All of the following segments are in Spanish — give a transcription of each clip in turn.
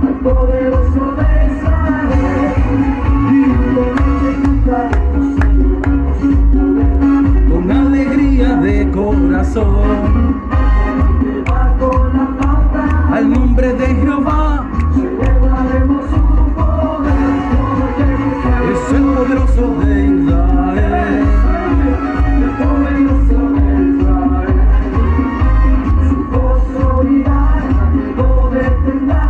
al poderoso de Israel. Con alegría de corazón, al nombre de Jehová, celebraremos su poder, porque es el poderoso de Israel. el poderoso de Israel. Su voz oirá, nadie lo detendrá,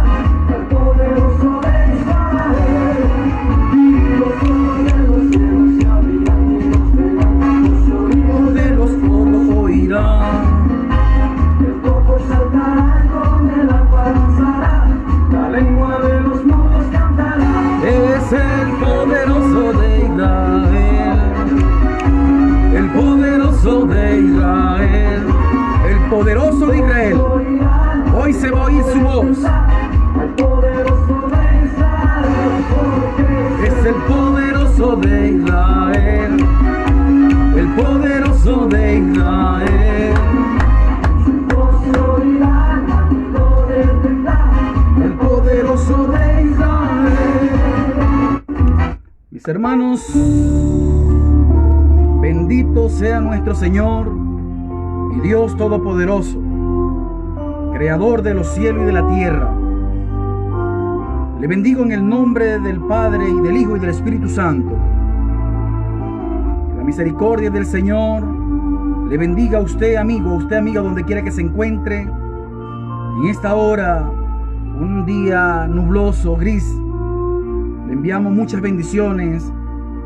el poderoso de Israel. Y los ojos de los cielos se abrirán y nos verán, los oídos De los coros oirán, del coco saltarán, con el agua danzará, la lengua de los mudos cantará. es el poderoso de Israel. El poderoso de Israel. El poderoso de Israel. Hoy se va a oír su voz. Al poderoso de Israel, porque Es el poderoso de Israel. El poderoso de Israel. su voz se oirá, nadie lo detendrá. El poderoso de Israel. Mis hermanos, bendito sea nuestro Señor y Dios Todopoderoso, Creador de los cielos y de la tierra. Le bendigo en el nombre del Padre y del Hijo y del Espíritu Santo. Que la misericordia del Señor le bendiga a usted, amigo, a usted, amiga, donde quiera que se encuentre. En esta hora, un día nubloso, gris, le enviamos muchas bendiciones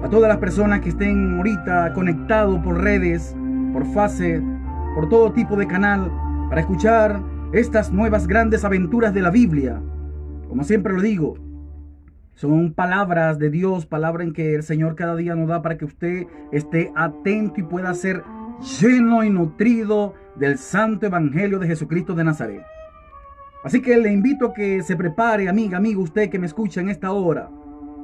a todas las personas que estén ahorita conectados por redes, por Face, por todo tipo de canal, para escuchar estas nuevas grandes aventuras de la Biblia. Como siempre lo digo, son palabras de Dios, palabras en que el Señor cada día nos da para que usted esté atento y pueda ser lleno y nutrido del santo evangelio de Jesucristo de Nazaret. Así que le invito a que se prepare, amiga, amigo, usted que me escucha en esta hora.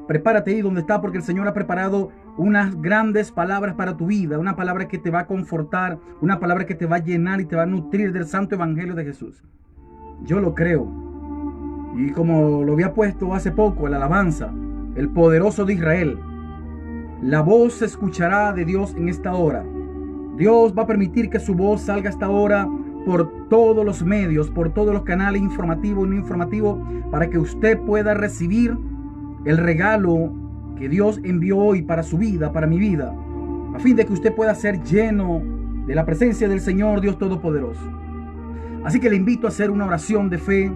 Prepárate ahí donde está, porque el Señor ha preparado unas grandes palabras para tu vida, una palabra que te va a confortar, una palabra que te va a llenar y te va a nutrir del santo evangelio de Jesús. Yo lo creo. Y como lo había puesto hace poco, la alabanza, el poderoso de Israel. La voz se escuchará de Dios en esta hora. Dios va a permitir que su voz salga esta hora por todos los medios, por todos los canales informativos y no informativos, para que usted pueda recibir el regalo que Dios envió hoy para su vida, para mi vida, a fin de que usted pueda ser lleno de la presencia del Señor Dios Todopoderoso. Así que le invito a hacer una oración de fe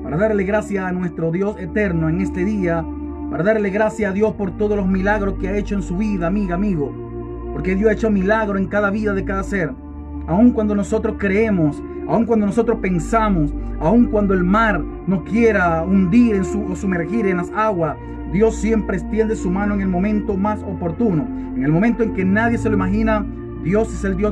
para darle gracias a nuestro Dios eterno en este día, para darle gracias a Dios por todos los milagros que ha hecho en su vida, amiga, amigo, porque Dios ha hecho milagros en cada vida de cada ser. Aun cuando nosotros creemos, aun cuando nosotros pensamos, aun cuando el mar no quiera hundir o sumergir en las aguas, Dios siempre extiende su mano en el momento más oportuno, en el momento en que nadie se lo imagina. Dios es el Dios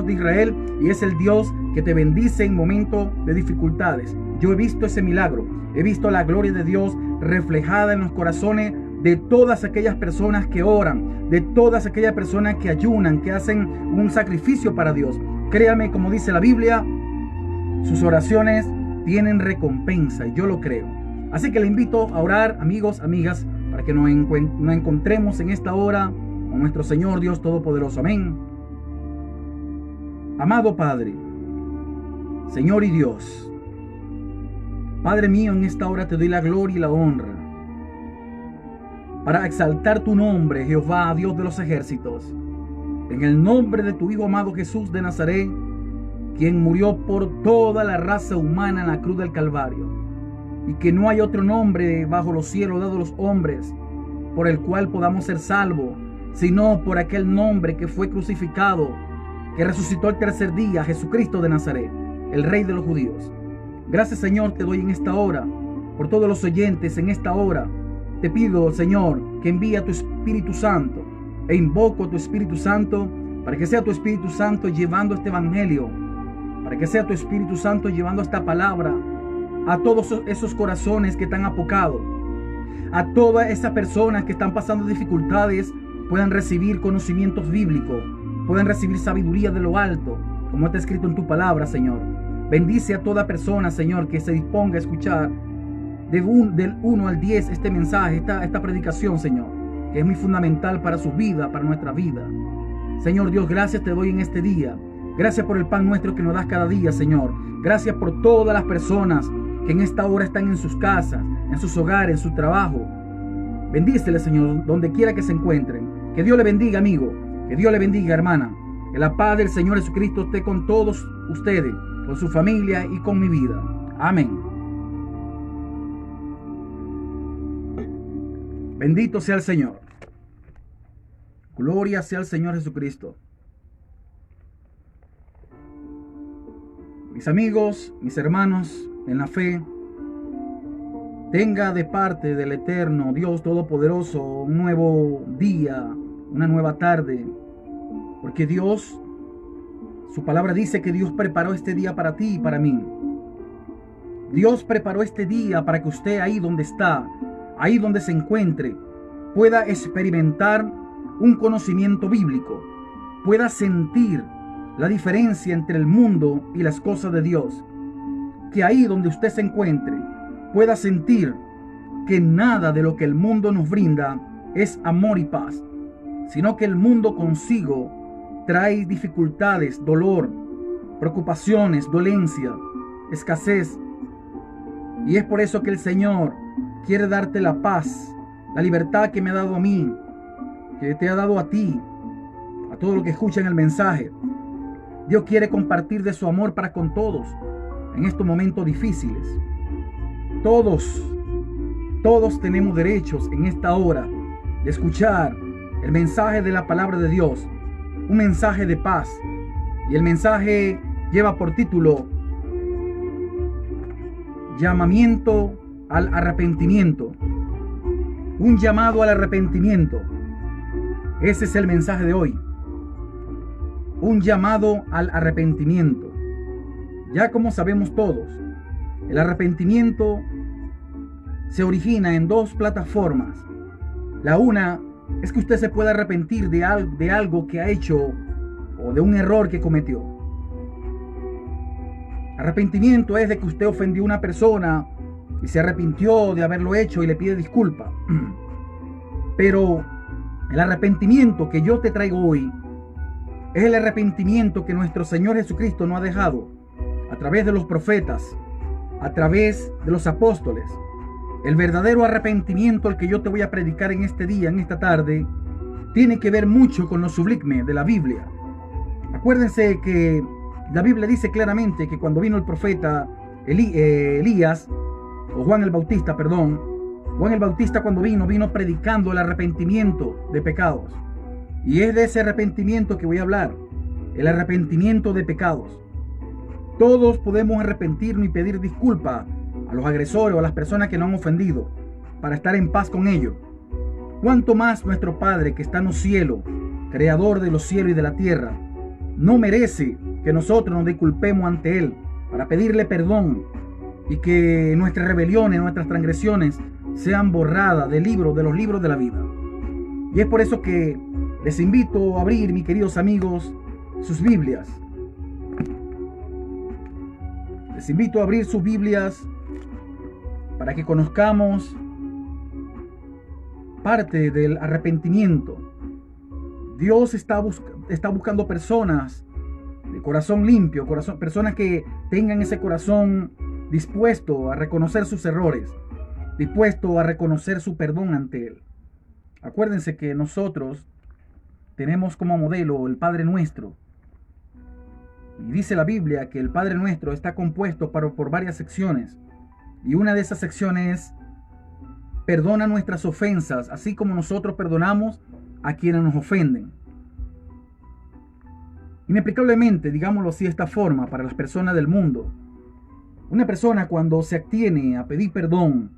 de Israel, y es el Dios que te bendice en momentos de dificultades. Yo he visto ese milagro, he visto la gloria de Dios reflejada en los corazones de todas aquellas personas que oran, de todas aquellas personas que ayunan, que hacen un sacrificio para Dios. Créame, como dice la Biblia, sus oraciones tienen recompensa, y yo lo creo. Así que le invito a orar, amigos, amigas, para que nos encontremos en esta hora con nuestro Señor Dios Todopoderoso. Amén. Amado Padre, Señor y Dios, Padre mío, en esta hora te doy la gloria y la honra para exaltar tu nombre, Jehová, Dios de los ejércitos, en el nombre de tu Hijo amado Jesús de Nazaret, quien murió por toda la raza humana en la cruz del Calvario, y que no hay otro nombre bajo los cielos dado a los hombres por el cual podamos ser salvos, sino por aquel nombre que fue crucificado, que resucitó el tercer día, Jesucristo de Nazaret, el Rey de los judíos. Gracias, Señor, te doy en esta hora por todos los oyentes en esta hora. Te pido, Señor, que envíe a tu Espíritu Santo, e invoco a tu Espíritu Santo para que sea tu Espíritu Santo llevando este evangelio, para que sea tu Espíritu Santo llevando esta palabra a todos esos corazones que están apocados, a todas esas personas que están pasando dificultades, puedan recibir conocimientos bíblicos, puedan recibir sabiduría de lo alto, como está escrito en tu palabra, Señor. Bendice a toda persona, Señor, que se disponga a escuchar del 1 al 10 este mensaje, esta predicación, Señor, que es muy fundamental para su vida, para nuestra vida. Señor Dios, gracias te doy en este día. Gracias por el pan nuestro que nos das cada día, Señor. Gracias por todas las personas que en esta hora están en sus casas, en sus hogares, en su trabajo. Bendícele, Señor, donde quiera que se encuentren. Que Dios le bendiga, amigo. Que Dios le bendiga, hermana. Que la paz del Señor Jesucristo esté con todos ustedes, con su familia y con mi vida. Amén. Bendito sea el Señor. Gloria sea al Señor Jesucristo. Mis amigos, mis hermanos en la fe, tenga de parte del eterno Dios Todopoderoso un nuevo día, una nueva tarde, porque Dios, su palabra dice que Dios preparó este día para ti y para mí. Dios preparó este día para que usted ahí donde está, ahí donde se encuentre, pueda experimentar un conocimiento bíblico, pueda sentir la diferencia entre el mundo y las cosas de Dios. Que ahí donde usted se encuentre pueda sentir que nada de lo que el mundo nos brinda es amor y paz, sino que el mundo consigo trae dificultades, dolor, preocupaciones, dolencia, escasez. Y es por eso que el Señor quiere darte la paz, la libertad que me ha dado a mí, que te ha dado a ti, a todos los que escuchan el mensaje. Dios quiere compartir de su amor para con todos en estos momentos difíciles. Todos tenemos derechos en esta hora de escuchar el mensaje de la palabra de Dios, un mensaje de paz. Y el mensaje lleva por título Llamamiento al arrepentimiento. Un llamado al arrepentimiento. Ese es el mensaje de hoy. Un llamado al arrepentimiento. Ya como sabemos todos, el arrepentimiento se origina en dos plataformas. La una es que usted se puede arrepentir de algo que ha hecho o de un error que cometió. Arrepentimiento es de que usted ofendió a una persona y se arrepintió de haberlo hecho y le pide disculpa. Pero el arrepentimiento que yo te traigo hoy es el arrepentimiento que nuestro Señor Jesucristo nos ha dejado a través de los profetas, a través de los apóstoles. El verdadero arrepentimiento al que yo te voy a predicar en este día, en esta tarde, tiene que ver mucho con lo sublime de la Biblia. Acuérdense que la Biblia dice claramente que cuando vino el profeta Elías, o Juan el Bautista, cuando vino predicando el arrepentimiento de pecados. Y es de ese arrepentimiento que voy a hablar, el arrepentimiento de pecados. Todos podemos arrepentirnos y pedir disculpas a los agresores o a las personas que nos han ofendido para estar en paz con ellos. Cuánto más nuestro Padre que está en los cielos, creador de los cielos y de la tierra, no merece que nosotros nos disculpemos ante Él para pedirle perdón y que nuestras rebeliones, nuestras transgresiones sean borradas de los libros de la vida. Y es por eso que les invito a abrir, mis queridos amigos, sus Biblias. Les invito a abrir sus Biblias para que conozcamos parte del arrepentimiento. Dios está buscando personas de corazón limpio, personas que tengan ese corazón dispuesto a reconocer sus errores, dispuesto a reconocer su perdón ante Él. Acuérdense que nosotros tenemos como modelo el Padre Nuestro. Y dice la Biblia que el Padre Nuestro está compuesto por varias secciones. Y una de esas secciones es: perdona nuestras ofensas, así como nosotros perdonamos a quienes nos ofenden. Inexplicablemente, digámoslo así de esta forma, para las personas del mundo, una persona cuando se abstiene a pedir perdón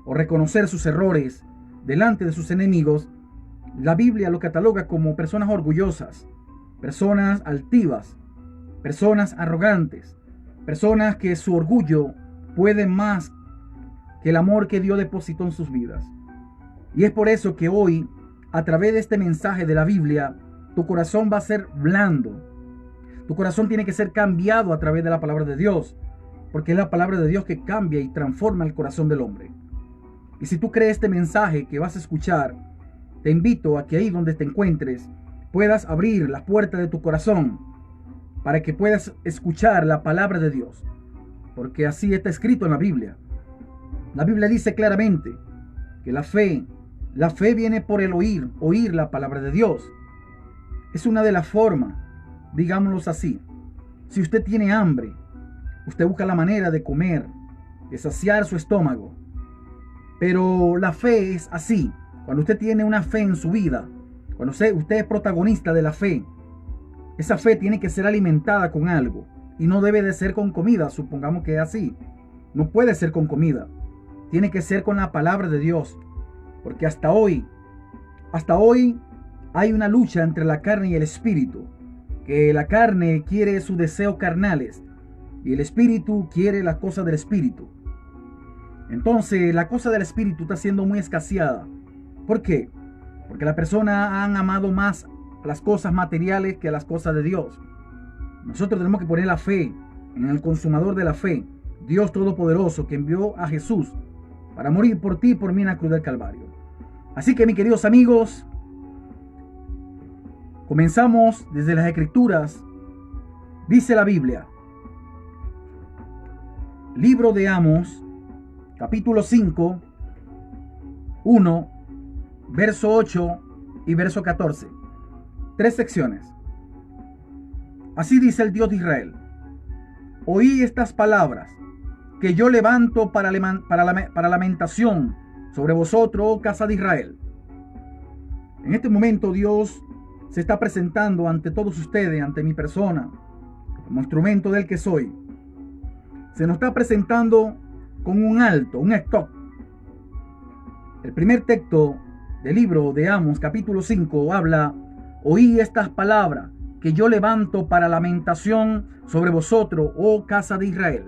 o reconocer sus errores delante de sus enemigos, la Biblia lo cataloga como personas orgullosas, personas altivas, personas arrogantes, personas que su orgullo puede más que el amor que Dios depositó en sus vidas. Y es por eso que hoy, a través de este mensaje de la Biblia, tu corazón va a ser blando. Tu corazón tiene que ser cambiado a través de la palabra de Dios. porque es la palabra de Dios que cambia y transforma el corazón del hombre. Y si tú crees este mensaje que vas a escuchar, te invito a que ahí donde te encuentres puedas abrir la puerta de tu corazón para que puedas escuchar la palabra de Dios, porque así está escrito en la Biblia. La Biblia dice claramente que la fe viene por el oír la palabra de Dios. Es una de las formas, digámoslo así. Si usted tiene hambre, usted busca la manera de comer, de saciar su estómago. Pero la fe es así. Cuando usted tiene una fe en su vida, cuando usted es protagonista de la fe, esa fe tiene que ser alimentada con algo. Y no debe de ser con comida, supongamos que es así. No puede ser con comida. Tiene que ser con la palabra de Dios. Porque hasta hoy hay una lucha entre la carne y el espíritu. Que la carne quiere sus deseos carnales y el espíritu quiere las cosas del espíritu. Entonces la cosa del espíritu está siendo muy escaseada. ¿Por qué? Porque las personas han amado más las cosas materiales que las cosas de Dios. Nosotros tenemos que poner la fe en el consumador de la fe, Dios Todopoderoso, que envió a Jesús para morir por ti y por mí en la cruz del Calvario. Así que, mis queridos amigos, comenzamos desde las Escrituras. Dice la Biblia, libro de Amos, capítulo 5, 1, verso 8 y verso 14. 3 secciones. Así dice el Dios de Israel: oí estas palabras que yo levanto para lamentación sobre vosotros, oh casa de Israel. En este momento Dios se está presentando ante todos ustedes, ante mi persona, como instrumento del que soy. Se nos está presentando con un alto, un stop. El primer texto del libro de Amos, capítulo 5, habla: oí estas palabras que yo levanto para lamentación sobre vosotros, oh casa de Israel.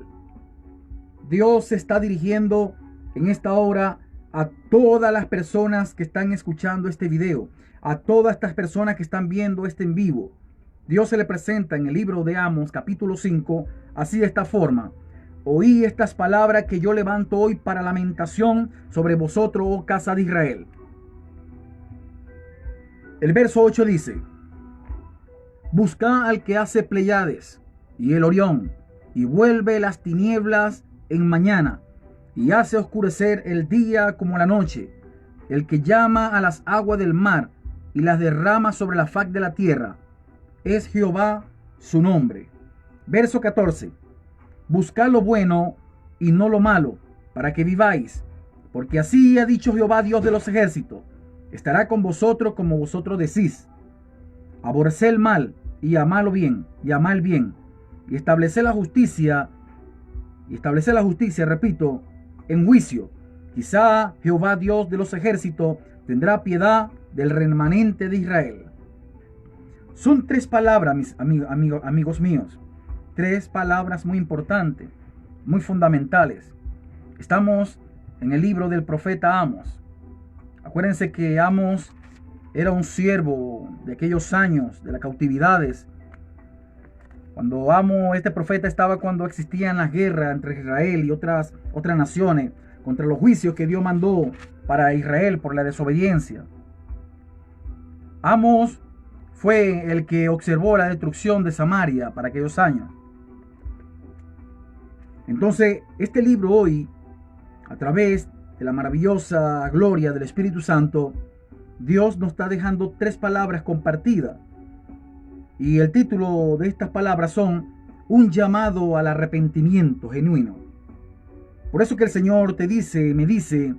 Dios se está dirigiendo en esta hora a todas las personas que están escuchando este video, a todas estas personas que están viendo este en vivo. Dios se le presenta en el libro de Amos, capítulo 5, así de esta forma: oí estas palabras que yo levanto hoy para lamentación sobre vosotros, oh casa de Israel. El verso 8 dice: buscad al que hace Pleiades y el Orión, y vuelve las tinieblas en mañana, y hace oscurecer el día como la noche, el que llama a las aguas del mar y las derrama sobre la faz de la tierra. Es Jehová su nombre. Verso 14. Buscad lo bueno y no lo malo, para que viváis, porque así ha dicho Jehová, Dios de los ejércitos: estará con vosotros como vosotros decís. Aborreced el mal y amad lo bien, y amad el bien, y estableced la justicia, repito, en juicio. Quizá Jehová, Dios de los ejércitos, tendrá piedad del remanente de Israel. Son 3 palabras, mis amigos míos. 3 palabras muy importantes, muy fundamentales. Estamos en el libro del profeta Amos. Acuérdense que Amos era un siervo de aquellos años de las cautividades. Cuando este profeta estaba cuando existían las guerras entre Israel y otras naciones, contra los juicios que Dios mandó para Israel por la desobediencia. Amos fue el que observó la destrucción de Samaria para aquellos años. Entonces, este libro hoy, a través de la maravillosa gloria del Espíritu Santo, Dios nos está dejando 3 palabras compartidas. Y el título de estas palabras son: un llamado al arrepentimiento genuino. Por eso que el Señor me dice: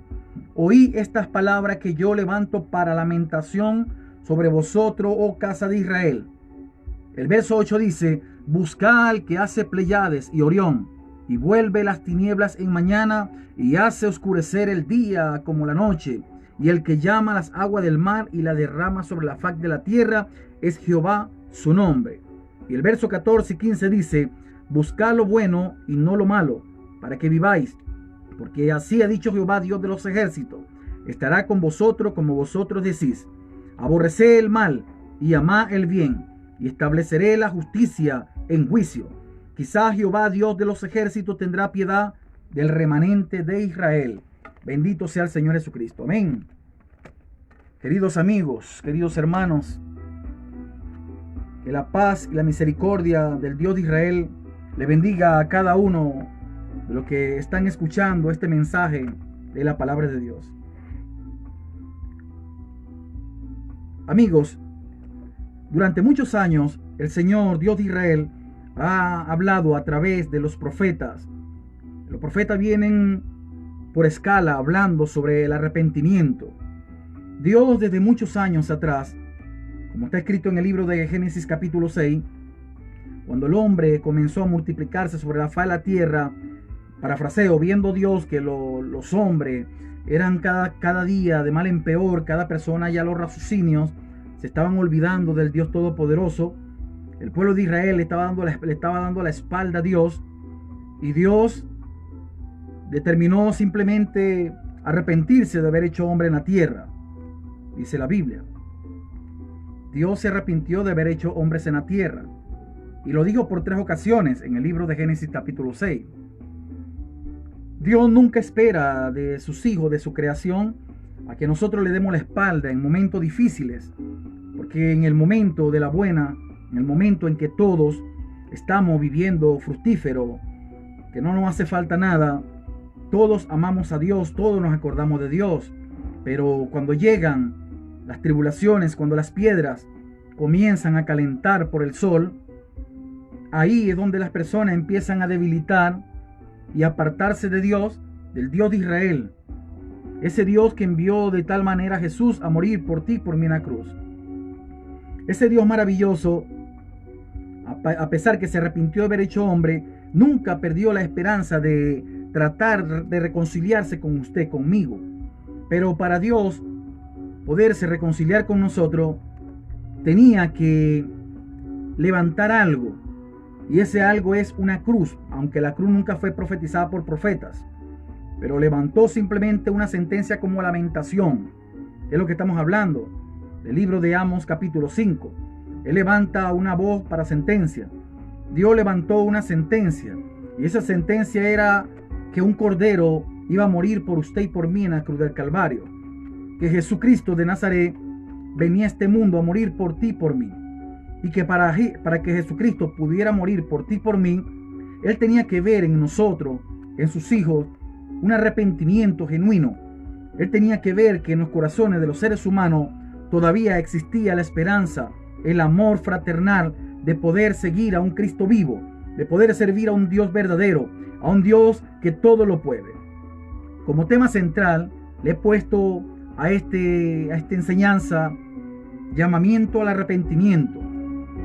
oí estas palabras que yo levanto para lamentación sobre vosotros, oh casa de Israel. El verso 8 dice: buscad al que hace Pleiades y Orión, y vuelve las tinieblas en mañana, y hace oscurecer el día como la noche, y el que llama las aguas del mar y la derrama sobre la faz de la tierra, es Jehová su nombre. Y el verso 14 y 15 dice: buscad lo bueno y no lo malo, para que viváis, porque así ha dicho Jehová, Dios de los ejércitos: estará con vosotros como vosotros decís. Aborreced el mal y amad el bien, y estableceré la justicia en juicio. Quizá Jehová, Dios de los ejércitos, tendrá piedad del remanente de Israel. Bendito sea el Señor Jesucristo. Amén. Queridos amigos, queridos hermanos, que la paz y la misericordia del Dios de Israel le bendiga a cada uno de los que están escuchando este mensaje de la palabra de Dios. Amigos, durante muchos años el Señor Dios de Israel ha hablado a través de los profetas. Los profetas vienen por escala hablando sobre el arrepentimiento. Dios desde muchos años atrás, como está escrito en el libro de Génesis capítulo 6, cuando el hombre comenzó a multiplicarse sobre la faz de la tierra, parafraseo, viendo Dios que los hombres eran cada día de mal en peor, cada persona ya los raciocinios se estaban olvidando del Dios Todopoderoso. El pueblo de Israel le estaba dando la espalda a Dios, y Dios determinó simplemente arrepentirse de haber hecho hombre en la tierra. Dice la Biblia, Dios se arrepintió de haber hecho hombres en la tierra, y lo dijo por 3 ocasiones en el libro de Génesis capítulo 6. Dios nunca espera de sus hijos, de su creación, a que nosotros le demos la espalda en momentos difíciles, porque en el momento de la buena, en el momento en que todos estamos viviendo fructífero, que no nos hace falta nada, todos amamos a Dios, todos nos acordamos de Dios. Pero cuando llegan las tribulaciones, cuando las piedras comienzan a calentar por el sol, ahí es donde las personas empiezan a debilitar y apartarse de Dios, del Dios de Israel, ese Dios que envió de tal manera a Jesús a morir por ti y por mí en la cruz. Ese Dios maravilloso, a pesar que se arrepintió de haber hecho hombre, nunca perdió la esperanza de tratar de reconciliarse con usted, conmigo. Pero para Dios poderse reconciliar con nosotros, tenía que levantar algo. Y ese algo es una cruz, aunque la cruz nunca fue profetizada por profetas. Pero levantó simplemente una sentencia como lamentación. Es lo que estamos hablando del libro de Amos capítulo 5. Él levanta una voz para sentencia. Dios levantó una sentencia, y esa sentencia era que un cordero iba a morir por usted y por mí en la cruz del Calvario. Que Jesucristo de Nazaret venía a este mundo a morir por ti y por mí. Y que para que Jesucristo pudiera morir por ti y por mí, Él tenía que ver en nosotros, en sus hijos, un arrepentimiento genuino. Él tenía que ver que en los corazones de los seres humanos todavía existía la esperanza, el amor fraternal de poder seguir a un Cristo vivo, de poder servir a un Dios verdadero, a un Dios que todo lo puede. Como tema central le he puesto a esta enseñanza llamamiento al arrepentimiento,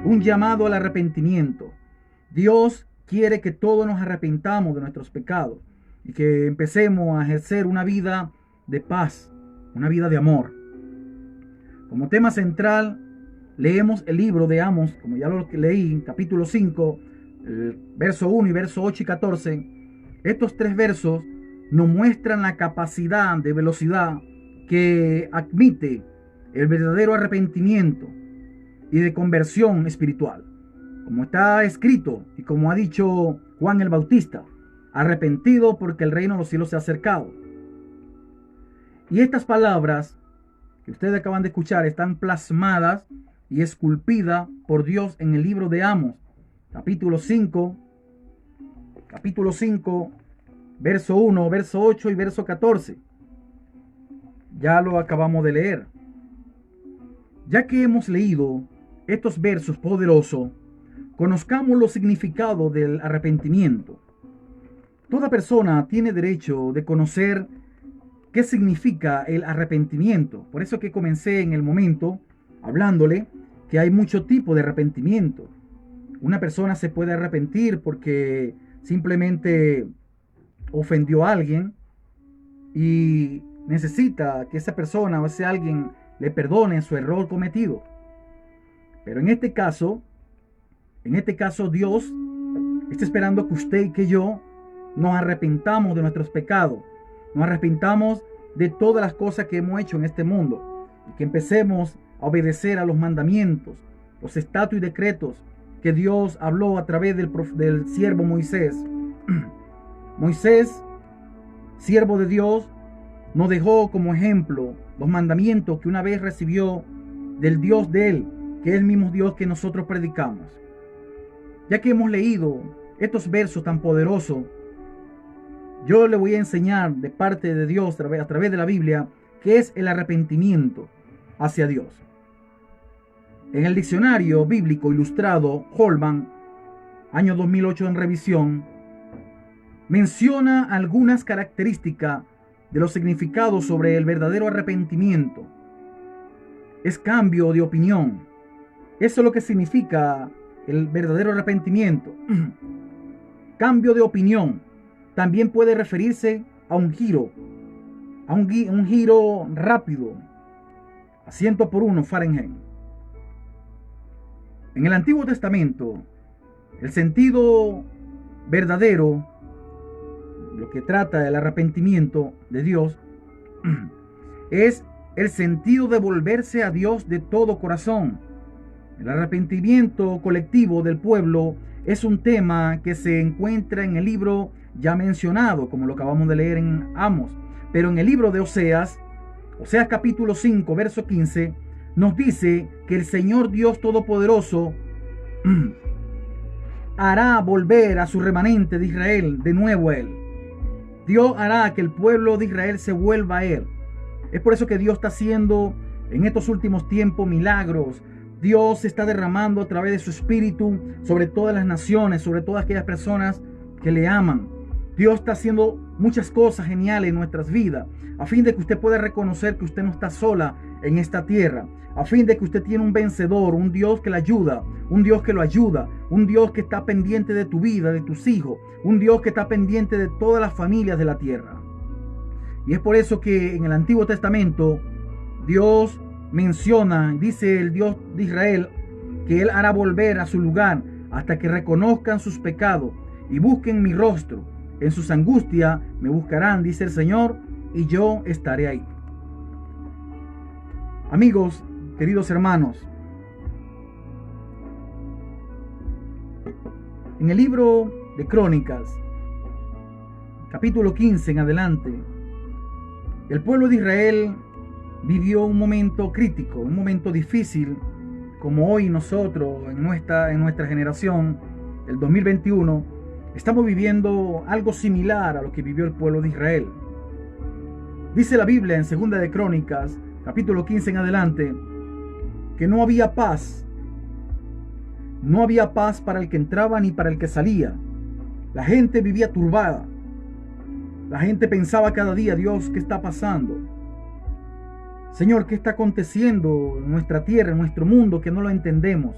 un llamado al arrepentimiento. Dios quiere que todos nos arrepentamos de nuestros pecados y que empecemos a ejercer una vida de paz, una vida de amor. Como tema central leemos el libro de Amos, como ya lo leí, capítulo 5, verso 1 y verso 8 y 14. Estos 3 versos nos muestran la capacidad de velocidad que admite el verdadero arrepentimiento y de conversión espiritual. Como está escrito y como ha dicho Juan el Bautista, arrepentido porque el reino de los cielos se ha acercado. Y estas palabras que ustedes acaban de escuchar están plasmadas y esculpidas por Dios en el libro de Amos, capítulo 5, verso 1, verso 8 y verso 14. Ya lo acabamos de leer. Ya que hemos leído estos versos poderosos, conozcamos los significados del arrepentimiento. Toda persona tiene derecho de conocer qué significa el arrepentimiento. Por eso que comencé en el momento hablándole que hay mucho tipo de arrepentimiento. Una persona se puede arrepentir porque simplemente ofendió a alguien y necesita que esa persona o ese alguien le perdone su error cometido. Pero en este caso Dios está esperando que usted y que yo nos arrepintamos de nuestros pecados, nos arrepintamos de todas las cosas que hemos hecho en este mundo y que empecemos a obedecer a los mandamientos, los estatutos y decretos que Dios habló a través del siervo Moisés. Moisés, siervo de Dios, nos dejó como ejemplo los mandamientos que una vez recibió del Dios de él, que es el mismo Dios que nosotros predicamos. Ya que hemos leído estos versos tan poderosos, yo le voy a enseñar de parte de Dios a través de la Biblia qué es el arrepentimiento hacia Dios. En el diccionario bíblico ilustrado Holman, año 2008 en revisión, menciona algunas características de los significados sobre el verdadero arrepentimiento. Es cambio de opinión. Eso es lo que significa el verdadero arrepentimiento. Cambio de opinión. También puede referirse a un giro, un giro rápido, a 100 por 1 Fahrenheit. En el Antiguo Testamento, el sentido verdadero, lo que trata del arrepentimiento de Dios, es el sentido de volverse a Dios de todo corazón. El arrepentimiento colectivo del pueblo es un tema que se encuentra en el libro ya mencionado, como lo acabamos de leer en Amos. Pero en el libro de Oseas capítulo 5, verso 15, nos dice que el Señor Dios Todopoderoso hará volver a su remanente de Israel de nuevo a Él. Dios hará que el pueblo de Israel se vuelva a Él. Es por eso que Dios está haciendo en estos últimos tiempos milagros. Dios está derramando a través de su Espíritu sobre todas las naciones, sobre todas aquellas personas que le aman. Dios está haciendo muchas cosas geniales en nuestras vidas, a fin de que usted pueda reconocer que usted no está sola en esta tierra, a fin de que usted tiene un vencedor, un Dios que le ayuda, un Dios que lo ayuda, un Dios que está pendiente de tu vida, de tus hijos, un Dios que está pendiente de todas las familias de la tierra. Y es por eso que en el Antiguo Testamento Dios menciona, dice el Dios de Israel, que Él hará volver a su lugar hasta que reconozcan sus pecados y busquen mi rostro. En sus angustias me buscarán, dice el Señor, y yo estaré ahí. Amigos, queridos hermanos, en el libro de Crónicas, capítulo 15 en adelante, el pueblo de Israel vivió un momento crítico, un momento difícil, como hoy nosotros en nuestra generación, el 2021, estamos viviendo algo similar a lo que vivió el pueblo de Israel. Dice la Biblia en 2 de Crónicas, capítulo 15 en adelante, que no había paz. No había paz para el que entraba ni para el que salía. La gente vivía turbada. La gente pensaba cada día, Dios, ¿qué está pasando? Señor, ¿qué está aconteciendo en nuestra tierra, en nuestro mundo, que no lo entendemos?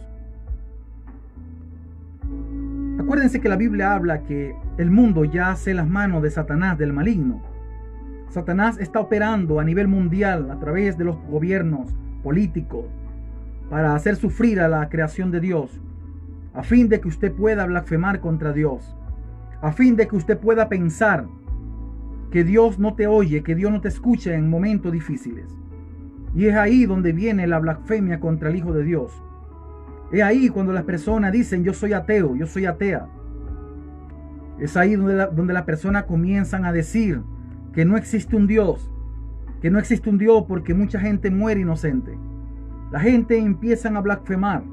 Acuérdense que la Biblia habla que el mundo yace en las manos de Satanás, del maligno. Satanás está operando a nivel mundial a través de los gobiernos políticos para hacer sufrir a la creación de Dios, a fin de que usted pueda blasfemar contra Dios, a fin de que usted pueda pensar que Dios no te oye, que Dios no te escucha en momentos difíciles. Y es ahí donde viene la blasfemia contra el Hijo de Dios. Es ahí cuando las personas dicen yo soy ateo, yo soy atea. Es ahí donde las personas comienzan a decir que no existe un Dios, que no existe un Dios porque mucha gente muere inocente. La gente empieza a blasfemar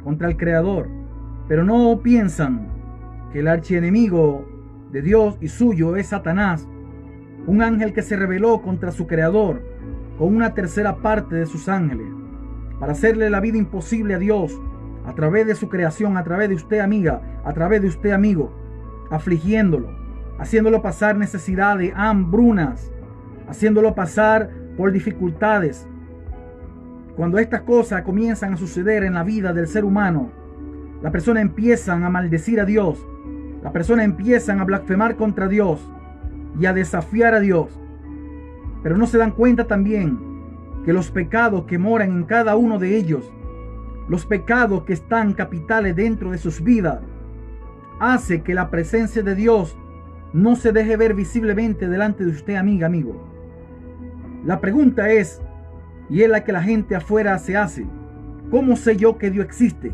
contra el Creador, pero no piensan que el archienemigo de Dios y suyo es Satanás, un ángel que se rebeló contra su Creador con una tercera parte de sus ángeles para hacerle la vida imposible a Dios a través de su creación, a través de usted, amiga, a través de usted, amigo, afligiéndolo, haciéndolo pasar necesidades, hambrunas, haciéndolo pasar por dificultades. Cuando estas cosas comienzan a suceder en la vida del ser humano, las personas empiezan a maldecir a Dios, las personas empiezan a blasfemar contra Dios y a desafiar a Dios. Pero no se dan cuenta también que los pecados que moran en cada uno de ellos, los pecados que están capitales dentro de sus vidas, hace que la presencia de Dios no se deje ver visiblemente delante de usted, amiga, amigo. La pregunta es, y es la que la gente afuera se hace: ¿cómo sé yo que Dios existe?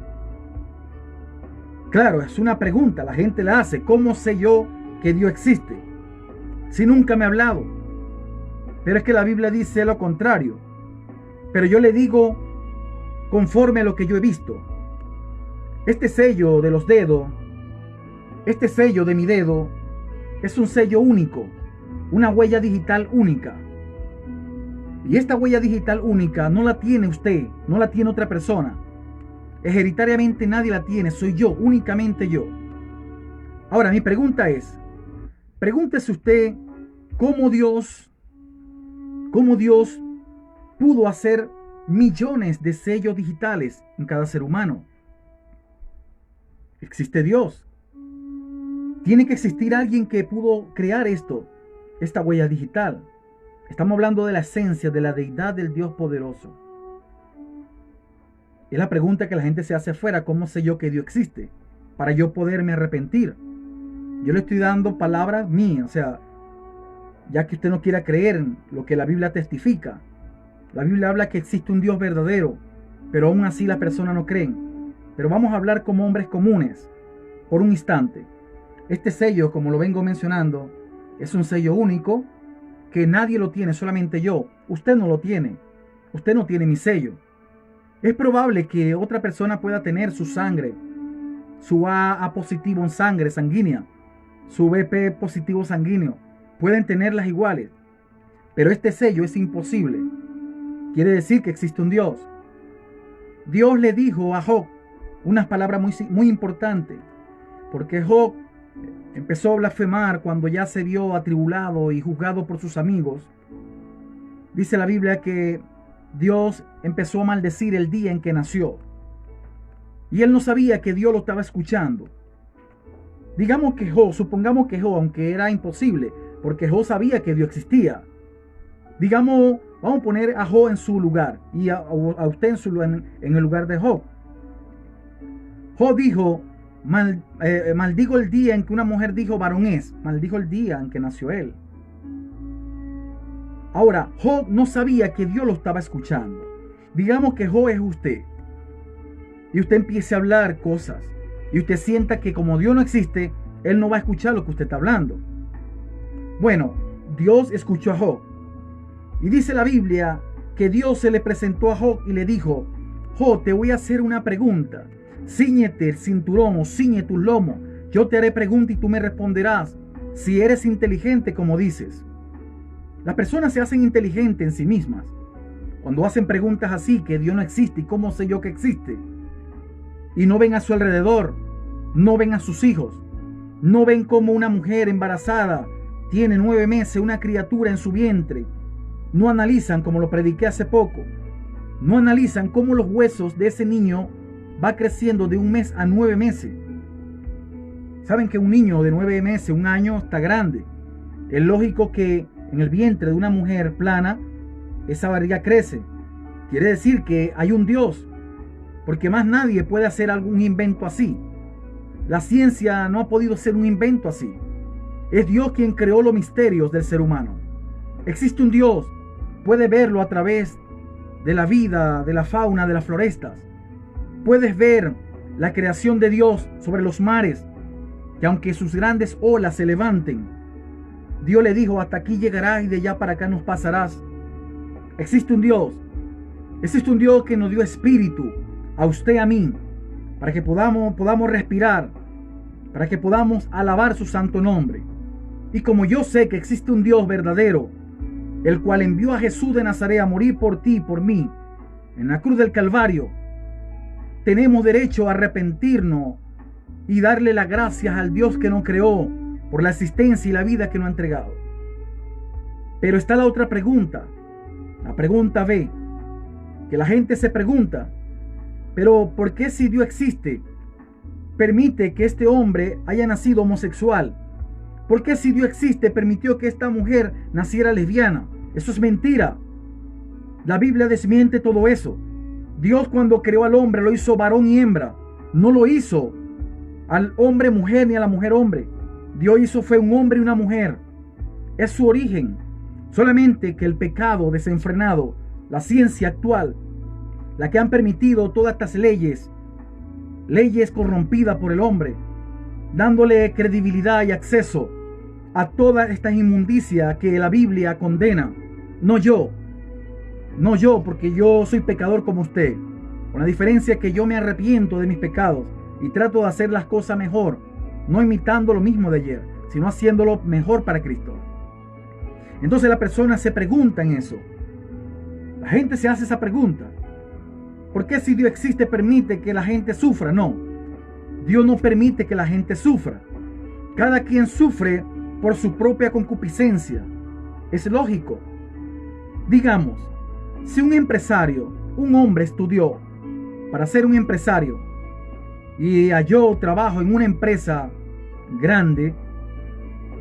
Claro, es una pregunta, la gente la hace. ¿Cómo sé yo que Dios existe? Si nunca me ha hablado. Pero es que la Biblia dice lo contrario. Pero yo le digo conforme a lo que yo he visto. Este sello de los dedos, este sello de mi dedo, es un sello único, una huella digital única. Y esta huella digital única no la tiene usted, no la tiene otra persona. Hereditariamente nadie la tiene, soy yo, únicamente yo. Ahora, mi pregunta es, pregúntese usted cómo Dios pudo hacer millones de sellos digitales en cada ser humano. Existe Dios. Tiene que existir alguien que pudo crear esta huella digital. Estamos hablando de la esencia, de la deidad del Dios poderoso. Es la pregunta que la gente se hace afuera: ¿cómo sé yo que Dios existe? Para yo poderme arrepentir. Yo le estoy dando palabras mías, o sea, ya que usted no quiera creer en lo que la Biblia testifica. La Biblia habla que existe un Dios verdadero, pero aún así las personas no creen. Pero vamos a hablar como hombres comunes, por un instante. Este sello, como lo vengo mencionando, es un sello único que nadie lo tiene, solamente yo. Usted no lo tiene. Usted no tiene mi sello. Es probable que otra persona pueda tener su sangre, su AA positivo en sangre sanguínea, su BP positivo sanguíneo. Pueden tenerlas iguales, pero este sello es imposible. Quiere decir que existe un Dios. Dios le dijo a Job unas palabras muy importantes, porque Job empezó a blasfemar cuando ya se vio atribulado y juzgado por sus amigos. Dice la Biblia que Dios empezó a maldecir el día en que nació. Y él no sabía que Dios lo estaba escuchando. Supongamos que Job, aunque era imposible, porque Job sabía que Dios existía. Vamos a poner a Job en su lugar y a usted en el lugar de Job. Job dijo: maldigo el día en que una mujer dijo varón es. Maldijo el día en que nació él. Ahora, Job no sabía que Dios lo estaba escuchando. Digamos que Job es usted. Y usted empiece a hablar cosas. Y usted sienta que como Dios no existe, él no va a escuchar lo que usted está hablando. Bueno, Dios escuchó a Job. Y dice la Biblia que Dios se le presentó a Job y le dijo: Job, te voy a hacer una pregunta. Cíñete el cinturón o ciñe tus lomos. Yo te haré pregunta y tú me responderás si eres inteligente como dices. Las personas se hacen inteligentes en sí mismas cuando hacen preguntas así, que Dios no existe y cómo sé yo que existe. Y no ven a su alrededor, no ven a sus hijos, no ven cómo una mujer embarazada tiene 9 meses una criatura en su vientre. No analizan, como lo prediqué hace poco, no analizan cómo los huesos de ese niño va creciendo de 1 mes a 9 meses. Saben que un niño de 9 meses, 1 año, está grande. Es lógico que en el vientre de una mujer plana, esa barriga crece. Quiere decir que hay un Dios, porque más nadie puede hacer algún invento así. La ciencia no ha podido hacer un invento así. Es Dios quien creó los misterios del ser humano. Existe un Dios, puede verlo a través de la vida, de la fauna, de las florestas. Puedes ver la creación de Dios sobre los mares, que aunque sus grandes olas se levanten, Dios le dijo: hasta aquí llegarás y de allá para acá nos pasarás. Existe un Dios. Existe un Dios que nos dio espíritu a usted y a mí, para que podamos respirar, para que podamos alabar su santo nombre. Y como yo sé que existe un Dios verdadero, el cual envió a Jesús de Nazaret a morir por ti y por mí en la cruz del Calvario, tenemos derecho a arrepentirnos y darle las gracias al Dios que nos creó por la existencia y la vida que nos ha entregado. Pero está la otra pregunta, la pregunta B, que la gente se pregunta: pero ¿por qué, si Dios existe, permite que este hombre haya nacido homosexual? ¿Por qué, si Dios existe, permitió que esta mujer naciera lesbiana? Eso es mentira. La Biblia desmiente todo eso. Dios, cuando creó al hombre, lo hizo varón y hembra. No lo hizo al hombre mujer ni a la mujer hombre. Dios fue un hombre y una mujer. Es su origen. Solamente que el pecado desenfrenado, la ciencia actual, la que han permitido todas estas leyes, leyes corrompidas por el hombre, dándole credibilidad y acceso a toda esta inmundicia que la Biblia condena. No yo, porque yo soy pecador como usted, con la diferencia que yo me arrepiento de mis pecados y trato de hacer las cosas mejor, no imitando lo mismo de ayer, sino haciéndolo mejor para Cristo. Entonces la persona se pregunta en eso. La gente se hace esa pregunta. ¿Por qué si Dios existe permite que la gente sufra? No, Dios no permite que la gente sufra. Cada quien sufre por su propia concupiscencia. Es lógico. Digamos, si un empresario, un hombre estudió para ser un empresario y halló trabajo en una empresa grande,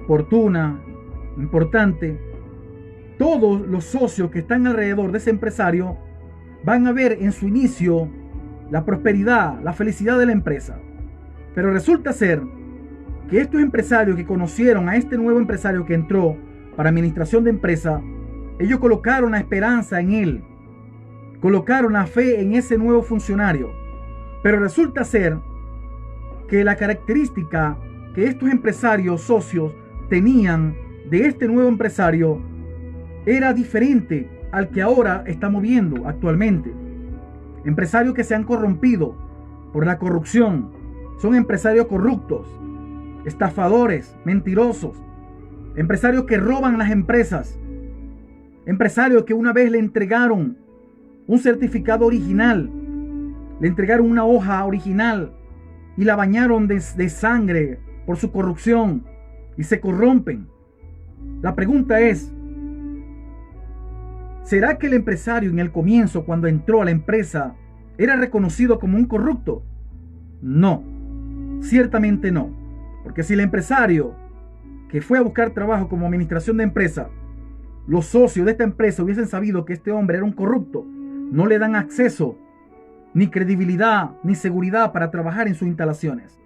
fortuna, importante, todos los socios que están alrededor de ese empresario van a ver en su inicio la prosperidad, la felicidad de la empresa. Pero resulta ser que estos empresarios que conocieron a este nuevo empresario que entró para administración de empresa, ellos colocaron la esperanza en él, colocaron la fe en ese nuevo funcionario. Pero resulta ser que la característica que estos empresarios socios tenían de este nuevo empresario era diferente al que ahora estamos viendo actualmente. Empresarios que se han corrompido por la corrupción, son empresarios corruptos, estafadores, mentirosos, empresarios que roban las empresas, empresarios que una vez le entregaron un certificado original, le entregaron una hoja original y la bañaron de sangre por su corrupción y se corrompen. La pregunta es, ¿será que el empresario en el comienzo, cuando entró a la empresa, era reconocido como un corrupto? No, ciertamente no. Porque si el empresario que fue a buscar trabajo como administración de empresa, los socios de esta empresa hubiesen sabido que este hombre era un corrupto, no le dan acceso, ni credibilidad, ni seguridad para trabajar en sus instalaciones.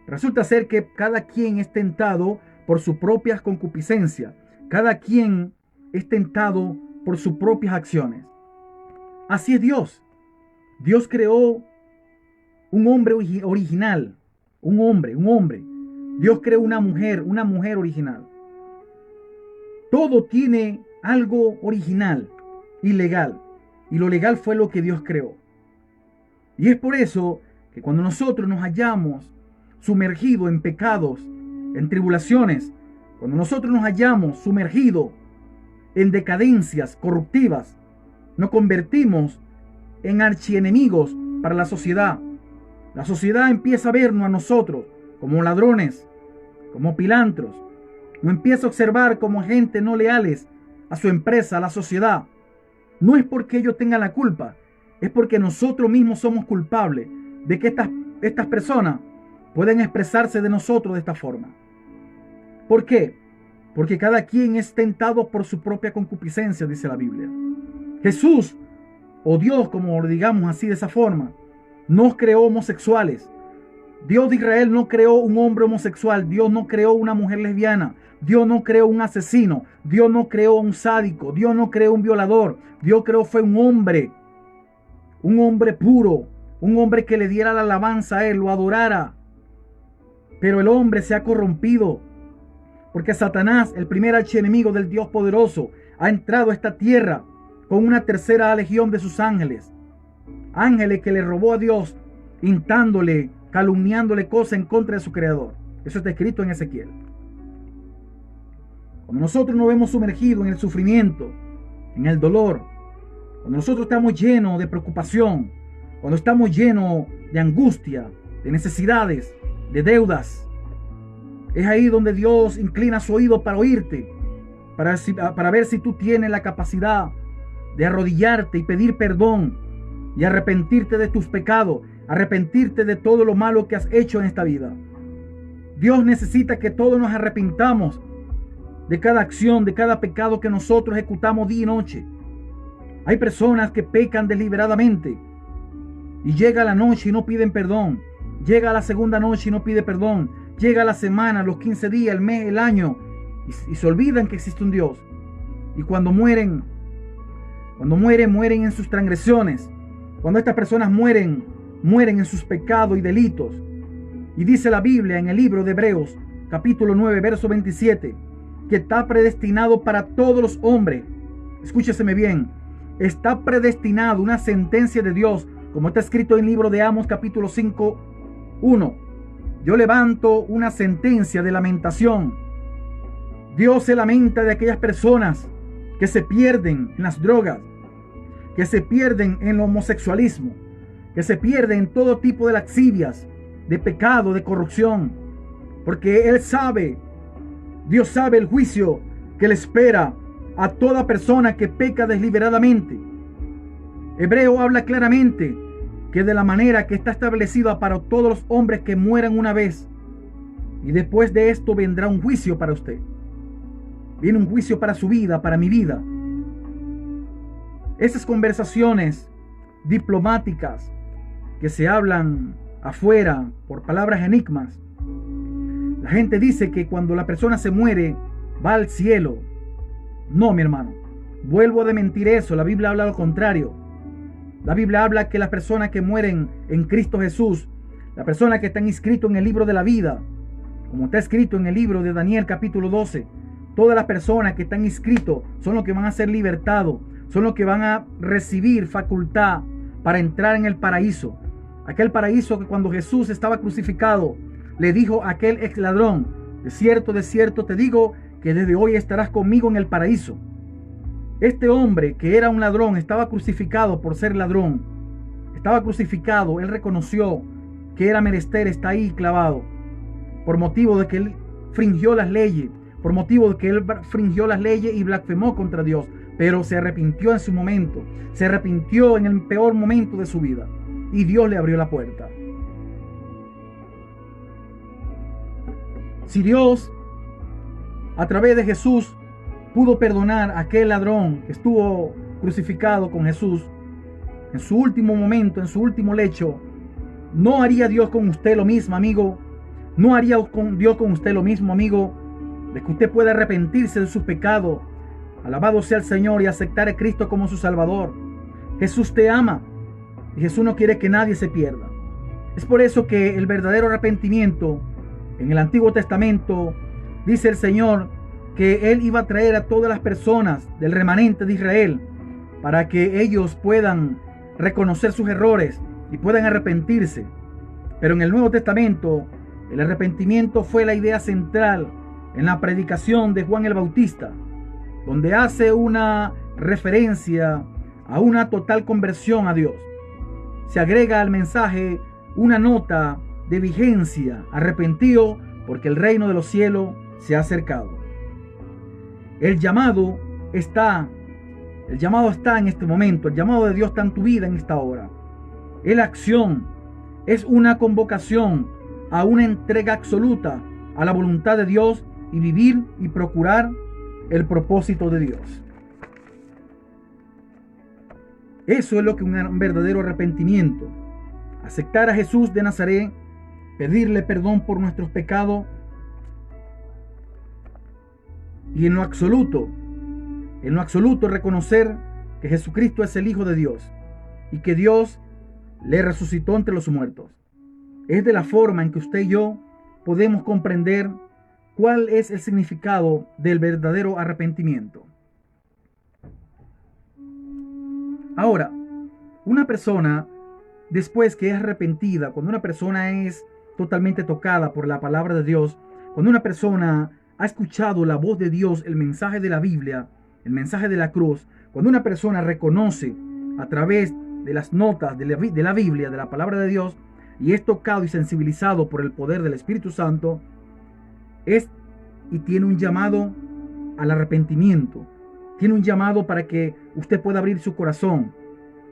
Resulta ser que cada quien es tentado por sus propias concupiscencias. Cada quien es tentado por sus propias acciones. Así es Dios. Dios creó un hombre original. Un hombre. Dios creó una mujer original. Todo tiene algo original y legal. Y lo legal fue lo que Dios creó. Y es por eso que cuando nosotros nos hallamos sumergidos en pecados, en tribulaciones, cuando nosotros nos hallamos sumergidos en decadencias corruptivas, nos convertimos en archienemigos para la sociedad. La sociedad empieza a vernos a nosotros como ladrones, como pilantros. Nos empieza a observar como gente no leales a su empresa, a la sociedad. No es porque ellos tengan la culpa, es porque nosotros mismos somos culpables de que estas personas pueden expresarse de nosotros de esta forma. ¿Por qué? Porque cada quien es tentado por su propia concupiscencia, dice la Biblia. Jesús, o Dios, como lo digamos así de esa forma, no creó homosexuales. Dios de Israel no creó un hombre homosexual. Dios no creó una mujer lesbiana. Dios no creó un asesino. Dios no creó un sádico. Dios no creó un violador. Dios creó fue un hombre puro, un hombre que le diera la alabanza a Él, lo adorara. Pero el hombre se ha corrompido, porque Satanás, el primer archienemigo del Dios poderoso, ha entrado a esta tierra con una tercera legión de sus ángeles. Ángeles que le robó a Dios, hintándole, calumniándole cosas en contra de su creador. Eso está escrito en Ezequiel. Cuando nosotros nos vemos sumergidos en el sufrimiento, en el dolor, cuando nosotros estamos llenos de preocupación, cuando estamos llenos de angustia, de necesidades, de deudas, es ahí donde Dios inclina su oído para oírte, para ver si tú tienes la capacidad de arrodillarte y pedir perdón y arrepentirte de tus pecados, arrepentirte de todo lo malo que has hecho en esta vida. Dios necesita que todos nos arrepintamos de cada acción, de cada pecado que nosotros ejecutamos día y noche. Hay personas que pecan deliberadamente y llega la noche y no piden perdón. Llega la segunda noche y no pide perdón. Llega la semana, los 15 días, el mes, el año y se olvidan que existe un Dios. Y cuando mueren en sus transgresiones. Cuando estas personas mueren mueren en sus pecados y delitos. Y dice la Biblia en el libro de Hebreos, capítulo 9, verso 27, que está predestinado para todos los hombres. Escúcheseme bien, está predestinado una sentencia de Dios, como está escrito en el libro de Amos, capítulo 5, 1. Yo levanto una sentencia de lamentación. Dios se lamenta de aquellas personas que se pierden en las drogas, que se pierden en el homosexualismo, que se pierden en todo tipo de lascivias, de pecado, de corrupción, porque Él sabe, Dios sabe el juicio que le espera a toda persona que peca deliberadamente. Hebreo habla claramente que de la manera que está establecida para todos los hombres que mueran una vez, y después de esto vendrá un juicio para usted. Viene un juicio para su vida, para mi vida. Esas conversaciones diplomáticas que se hablan afuera por palabras enigmas. La gente dice que cuando la persona se muere va al cielo. No, mi hermano, vuelvo a desmentir eso. La Biblia habla lo contrario. La Biblia habla que las personas que mueren en Cristo Jesús, las personas que están inscritas en el libro de la vida, como está escrito en el libro de Daniel capítulo 12, todas las personas que están inscritas son los que van a ser libertados, son los que van a recibir facultad para entrar en el paraíso. Aquel paraíso que cuando Jesús estaba crucificado, le dijo a aquel ex ladrón: de cierto te digo que desde hoy estarás conmigo en el paraíso. Este hombre que era un ladrón estaba crucificado por ser ladrón. Estaba crucificado, él reconoció que era menester estar ahí clavado, por motivo de que él infringió las leyes, por motivo de que él infringió las leyes y blasfemó contra Dios, pero se arrepintió en su momento, se arrepintió en el peor momento de su vida, y Dios le abrió la puerta. Si Dios, a través de Jesús, pudo perdonar a aquel ladrón que estuvo crucificado con Jesús en su último momento, en su último lecho, ¿no haría Dios con usted lo mismo, amigo? ¿No haría Dios con usted lo mismo, amigo? De que usted pueda arrepentirse de su pecado, alabado sea el Señor, y aceptar a Cristo como su Salvador. Jesús te ama y Jesús no quiere que nadie se pierda. Es por eso que el verdadero arrepentimiento, en el Antiguo Testamento, dice el Señor que Él iba a traer a todas las personas del remanente de Israel para que ellos puedan reconocer sus errores y puedan arrepentirse. Pero en el Nuevo Testamento, el arrepentimiento fue la idea central en la predicación de Juan el Bautista, donde hace una referencia a una total conversión a Dios. Se agrega al mensaje una nota de vigencia: arrepentido porque el reino de los cielos se ha acercado. El llamado está en este momento. El llamado de Dios está en tu vida en esta hora. Es la acción, es una convocación a una entrega absoluta a la voluntad de Dios y vivir y procurar el propósito de Dios. Eso es lo que un verdadero arrepentimiento. Aceptar a Jesús de Nazaret, pedirle perdón por nuestros pecados, y en lo absoluto reconocer que Jesucristo es el Hijo de Dios y que Dios le resucitó entre los muertos. Es de la forma en que usted y yo podemos comprender cuál es el significado del verdadero arrepentimiento. Ahora, una persona, después que es arrepentida, cuando una persona es totalmente tocada por la palabra de Dios, cuando una persona ha escuchado la voz de Dios, el mensaje de la Biblia, el mensaje de la cruz, cuando una persona reconoce a través de las notas de la Biblia, de la palabra de Dios, y es tocado y sensibilizado por el poder del Espíritu Santo, y tiene un llamado al arrepentimiento, tiene un llamado para que usted pueda abrir su corazón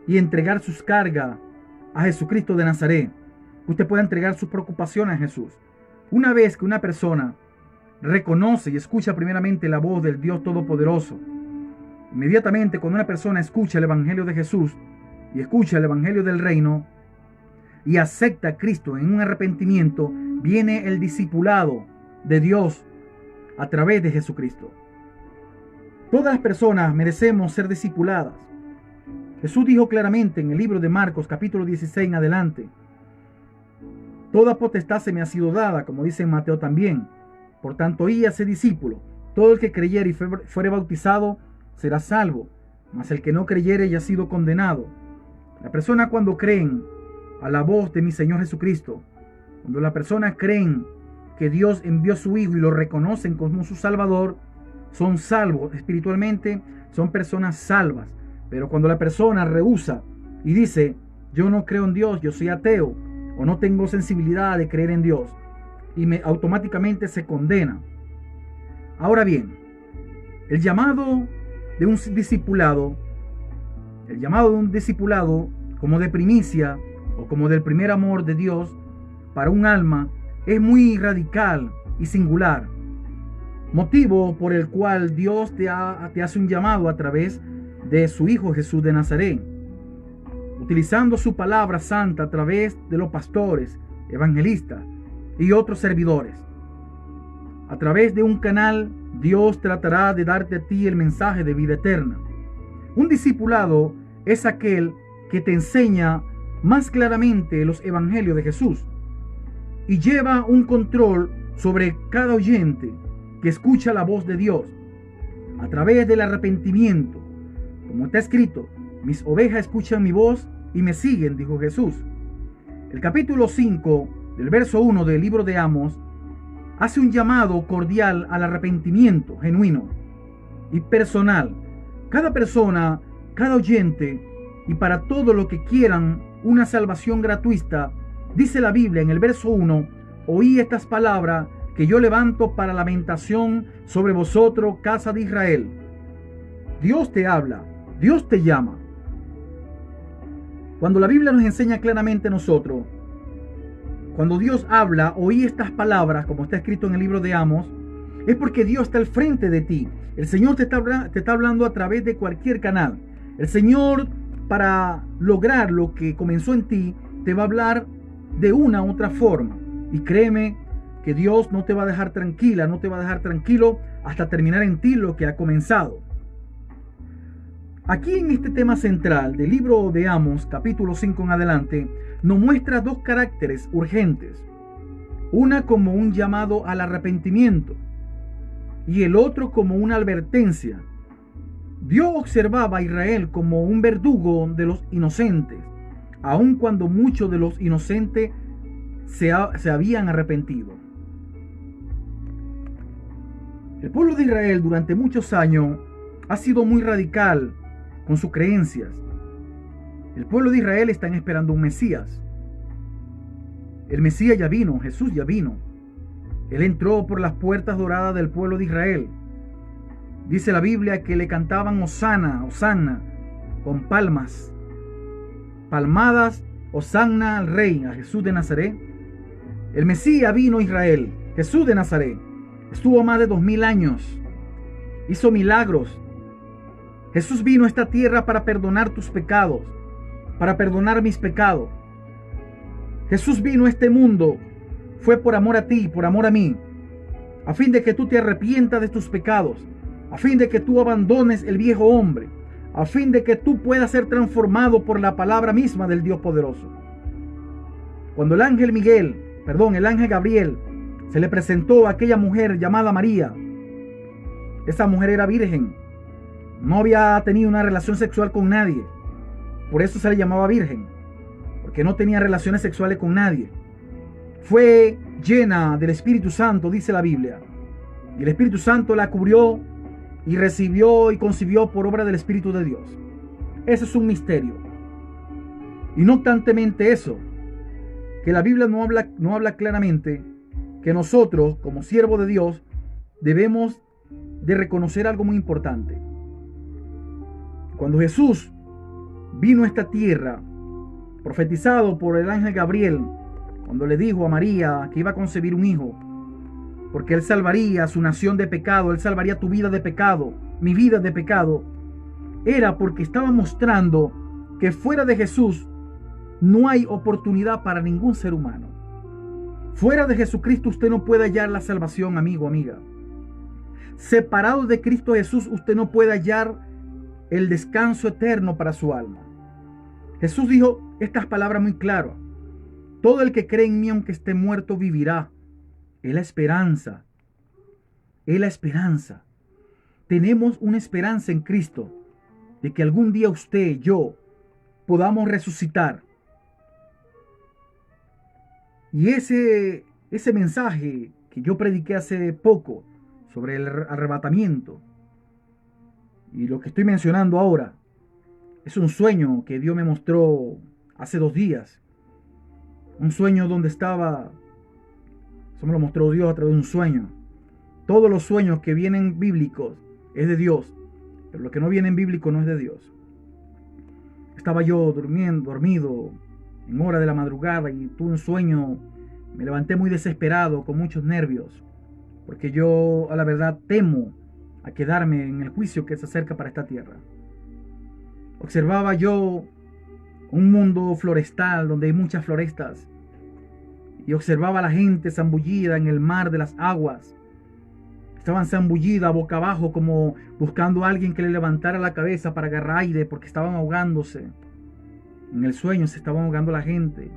y entregar sus cargas a Jesucristo de Nazaret, que usted pueda entregar sus preocupaciones a Jesús. Una vez que una persona reconoce y escucha primeramente la voz del Dios Todopoderoso, inmediatamente cuando una persona escucha el Evangelio de Jesús y escucha el Evangelio del Reino y acepta a Cristo en un arrepentimiento, viene el discipulado de Dios a través de Jesucristo. Todas las personas merecemos ser discipuladas. Jesús dijo claramente en el libro de Marcos capítulo 16 en adelante: Toda potestad se me ha sido dada, como dice en Mateo también. Por tanto, y hace discípulo. Todo el que creyere y fuere bautizado será salvo, mas el que no creyere ya ha sido condenado. La persona cuando creen a la voz de mi Señor Jesucristo, cuando las personas creen que Dios envió a su Hijo y lo reconocen como su Salvador, son salvos espiritualmente, son personas salvas. Pero cuando la persona rehúsa y dice, yo no creo en Dios, yo soy ateo, o no tengo sensibilidad de creer en Dios, y automáticamente se condena. Ahora bien, el llamado de un discipulado, como de primicia o como del primer amor de Dios para un alma, es muy radical y singular. Motivo por el cual Dios te hace un llamado a través de su Hijo Jesús de Nazaret, utilizando su palabra santa a través de los pastores, evangelistas y otros servidores. A través de un canal, Dios tratará de darte a ti el mensaje de vida eterna. Un discipulado es aquel que te enseña más claramente los evangelios de Jesús y lleva un control sobre cada oyente que escucha la voz de Dios a través del arrepentimiento. Como está escrito, mis ovejas escuchan mi voz y me siguen, dijo Jesús. El capítulo 5 del verso 1 del libro de Amos hace un llamado cordial al arrepentimiento genuino y personal. Cada persona, cada oyente y para todo lo que quieran una salvación gratuita, dice la Biblia en el verso 1, oí estas palabras que yo levanto para lamentación sobre vosotros, casa de Israel. Dios te habla, Dios te llama. Cuando la Biblia nos enseña claramente a nosotros, cuando Dios habla, oí estas palabras, como está escrito en el libro de Amos, es porque Dios está al frente de ti. El Señor te está hablando a través de cualquier canal. El Señor, para lograr lo que comenzó en ti, te va a hablar de una u otra forma. Y créeme que Dios no te va a dejar tranquila, no te va a dejar tranquilo hasta terminar en ti lo que ha comenzado. Aquí en este tema central del libro de Amos, capítulo 5 en adelante, nos muestra dos caracteres urgentes. Una como un llamado al arrepentimiento y el otro como una advertencia. Dios observaba a Israel como un verdugo de los inocentes, aun cuando muchos de los inocentes se habían arrepentido. El pueblo de Israel durante muchos años ha sido muy radical con sus creencias. El pueblo de Israel está esperando un Mesías. El Mesías ya vino, Jesús ya vino. Él entró por las puertas doradas del pueblo de Israel. Dice la Biblia que le cantaban Hosanna, Hosanna, con palmas. Palmadas, Hosanna al Rey, a Jesús de Nazaret. El Mesías vino a Israel, Jesús de Nazaret. Estuvo más de 2000 años. Hizo milagros. Jesús vino a esta tierra para perdonar tus pecados, para perdonar mis pecados. Jesús vino a este mundo, fue por amor a ti, por amor a mí, a fin de que tú te arrepientas de tus pecados, a fin de que tú abandones el viejo hombre, a fin de que tú puedas ser transformado por la palabra misma del Dios poderoso. Cuando el ángel Gabriel, se le presentó a aquella mujer llamada María, esa mujer era virgen, no había tenido una relación sexual con nadie, por eso se le llamaba virgen, porque no tenía relaciones sexuales con nadie. Fue llena del Espíritu Santo, dice la Biblia, y el Espíritu Santo la cubrió y recibió y concibió por obra del Espíritu de Dios. Ese es un misterio. Y no obstantemente eso, que la Biblia no habla claramente que nosotros, como siervos de Dios, debemos de reconocer algo muy importante. Cuando Jesús vino a esta tierra, profetizado por el ángel Gabriel, cuando le dijo a María que iba a concebir un hijo, porque él salvaría a su nación de pecado, él salvaría tu vida de pecado, mi vida de pecado, era porque estaba mostrando que fuera de Jesús no hay oportunidad para ningún ser humano. Fuera de Jesucristo usted no puede hallar la salvación, amigo, amiga. Separado de Cristo Jesús usted no puede hallar el descanso eterno para su alma. Jesús dijo estas palabras muy claras. Todo el que cree en mí, aunque esté muerto, vivirá. Es la esperanza. Es la esperanza. Tenemos una esperanza en Cristo de que algún día usted, yo, podamos resucitar. Y ese mensaje que yo prediqué hace poco sobre el arrebatamiento y lo que estoy mencionando ahora es un sueño que Dios me mostró hace 2 días. Un sueño donde estaba, eso me lo mostró Dios a través de un sueño. Todos los sueños que vienen bíblicos es de Dios, pero lo que no viene en bíblico no es de Dios. Estaba yo dormido en hora de la madrugada y tuve un sueño. Me levanté muy desesperado, con muchos nervios, porque yo a la verdad temo a quedarme en el juicio que se acerca para esta tierra. Observaba yo un mundo florestal donde hay muchas florestas y observaba a la gente zambullida en el mar de las aguas. Estaban zambullidas boca abajo como buscando a alguien que le levantara la cabeza para agarrar aire porque estaban ahogándose. En el sueño se estaban ahogando la gente.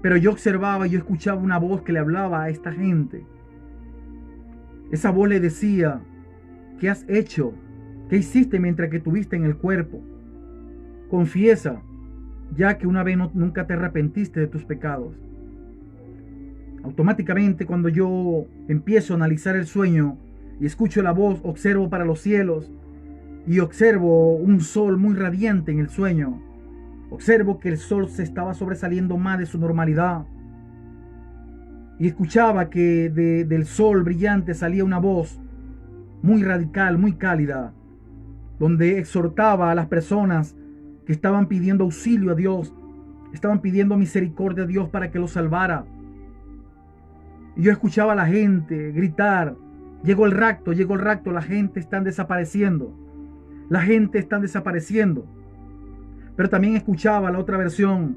Pero yo observaba y yo escuchaba una voz que le hablaba a esta gente. Esa voz le decía: ¿qué has hecho? ¿Qué hiciste mientras que estuviste en el cuerpo? Confiesa, ya que una vez nunca te arrepentiste de tus pecados. Automáticamente, cuando yo empiezo a analizar el sueño y escucho la voz, observo para los cielos y observo un sol muy radiante en el sueño. Observo que el sol se estaba sobresaliendo más de su normalidad. Y escuchaba que del sol brillante salía una voz muy radical, muy cálida, donde exhortaba a las personas que estaban pidiendo auxilio a Dios, estaban pidiendo misericordia a Dios para que los salvara. Y yo escuchaba a la gente gritar: llegó el rapto, la gente está desapareciendo. La gente está desapareciendo. Pero también escuchaba la otra versión,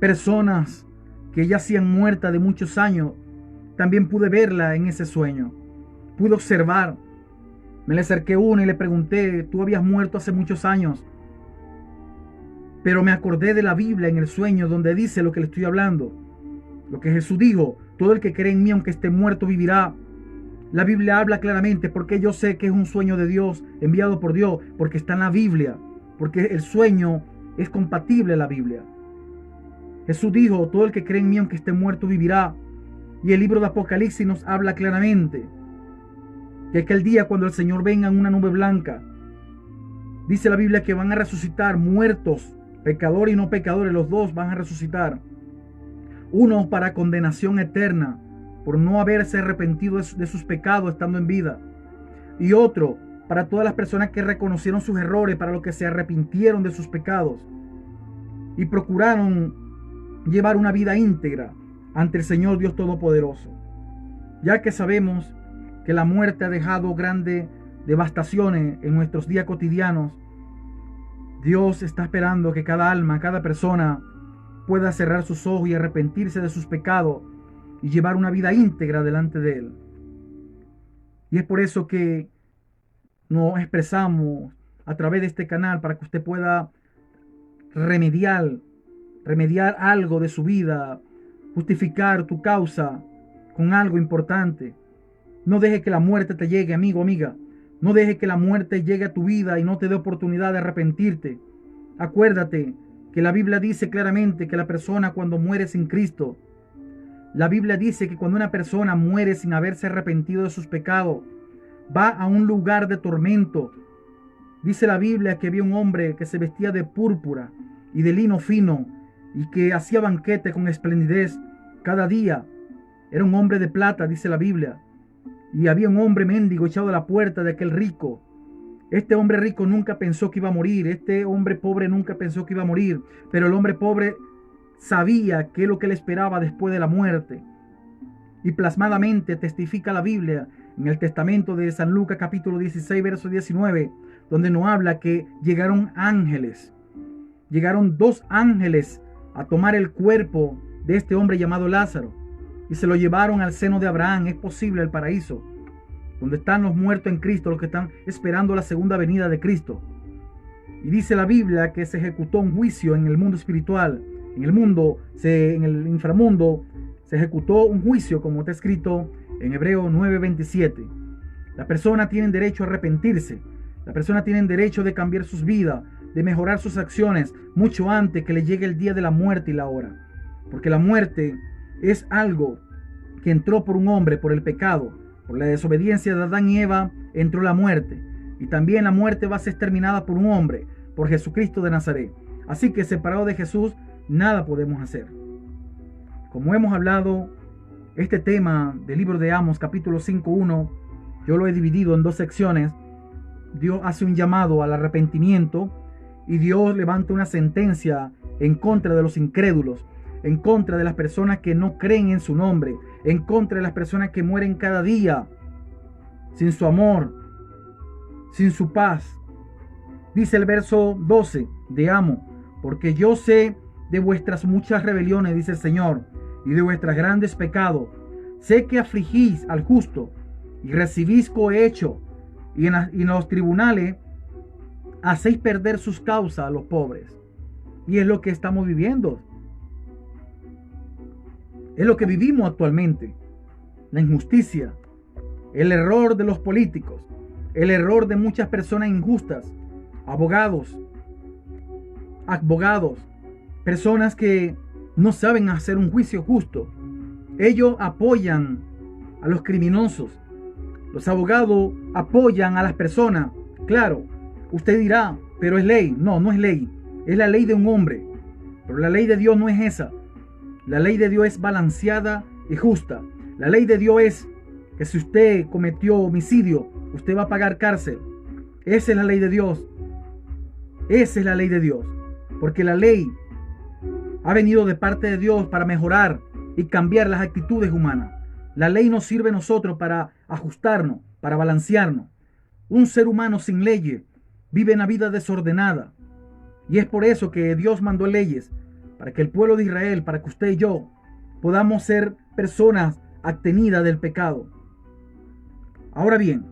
personas que ya hacían muertas de muchos años. También pude verla en ese sueño. Pude observar. Me le acerqué a uno y le pregunté: tú habías muerto hace muchos años. Pero me acordé de la Biblia en el sueño donde dice lo que le estoy hablando. Lo que Jesús dijo: todo el que cree en mí, aunque esté muerto, vivirá. La Biblia habla claramente, porque yo sé que es un sueño de Dios, enviado por Dios, porque está en la Biblia, porque el sueño es compatible a la Biblia. Jesús dijo: todo el que cree en mí, aunque esté muerto, vivirá. Y el libro de Apocalipsis nos habla claramente que aquel día, cuando el Señor venga en una nube blanca, dice la Biblia que van a resucitar muertos, pecadores y no pecadores, los dos van a resucitar. Uno para condenación eterna por no haberse arrepentido de sus pecados estando en vida, y otro para todas las personas que reconocieron sus errores, para los que se arrepintieron de sus pecados y procuraron llevar una vida íntegra ante el Señor Dios Todopoderoso. Ya que sabemos que la muerte ha dejado grandes devastaciones en nuestros días cotidianos, Dios está esperando que cada alma, cada persona pueda cerrar sus ojos y arrepentirse de sus pecados y llevar una vida íntegra delante de Él. Y es por eso que nos expresamos a través de este canal, para que usted pueda remediar algo de su vida, justificar tu causa con algo importante. No deje que la muerte te llegue, amigo, amiga. No deje que la muerte llegue a tu vida y no te dé oportunidad de arrepentirte. Acuérdate que la Biblia dice claramente que la persona, cuando muere sin Cristo, la Biblia dice que cuando una persona muere sin haberse arrepentido de sus pecados, va a un lugar de tormento. Dice la Biblia que había un hombre que se vestía de púrpura y de lino fino y que hacía banquete con esplendidez cada día. Era un hombre de plata, dice la Biblia. Y había un hombre mendigo echado a la puerta de aquel rico. Este hombre rico nunca pensó que iba a morir. Este hombre pobre nunca pensó que iba a morir. Pero el hombre pobre sabía qué es lo que le esperaba después de la muerte. Y plasmadamente testifica la Biblia en el testamento de San Lucas capítulo 16 verso 19, donde nos habla que llegaron ángeles. Llegaron 2 ángeles a tomar el cuerpo de este hombre llamado Lázaro y se lo llevaron al seno de Abraham. Es posible el paraíso, donde están los muertos en Cristo, los que están esperando la segunda venida de Cristo. Y dice la Biblia que se ejecutó un juicio en el mundo espiritual En el mundo, en el inframundo, se ejecutó un juicio, como está escrito en Hebreos 9:27. Las personas tienen derecho a arrepentirse. Las personas tienen derecho de cambiar sus vidas, de mejorar sus acciones, mucho antes que le llegue el día de la muerte y la hora. Porque la muerte es algo que entró por un hombre, por el pecado. Por la desobediencia de Adán y Eva entró la muerte. Y también la muerte va a ser exterminada por un hombre, por Jesucristo de Nazaret. Así que separado de Jesús, nada podemos hacer. Como hemos hablado, este tema del libro de Amos, capítulo 5:1, yo lo he dividido en 2 secciones. Dios hace un llamado al arrepentimiento y Dios levanta una sentencia en contra de los incrédulos, en contra de las personas que no creen en su nombre, en contra de las personas que mueren cada día sin su amor, sin su paz. Dice el verso 12 de Amos: porque yo sé de vuestras muchas rebeliones, dice el Señor, y de vuestros grandes pecados. Sé que afligís al justo y recibís cohecho, y en los tribunales hacéis perder sus causas a los pobres. Y es lo que estamos viviendo. Es lo que vivimos actualmente. La injusticia, el error de los políticos, el error de muchas personas injustas, abogados, personas que no saben hacer un juicio justo. Ellos apoyan a los criminosos. Los abogados apoyan a las personas. Claro, usted dirá, pero es ley. No, no es ley. Es la ley de un hombre. Pero la ley de Dios no es esa. La ley de Dios es balanceada y justa. La ley de Dios es que si usted cometió homicidio, usted va a pagar cárcel. Esa es la ley de Dios. Esa es la ley de Dios. Porque la ley ha venido de parte de Dios para mejorar y cambiar las actitudes humanas. La ley nos sirve a nosotros para ajustarnos, para balancearnos. Un ser humano sin leyes vive una vida desordenada. Y es por eso que Dios mandó leyes, para que el pueblo de Israel, para que usted y yo podamos ser personas abstenidas del pecado. Ahora bien,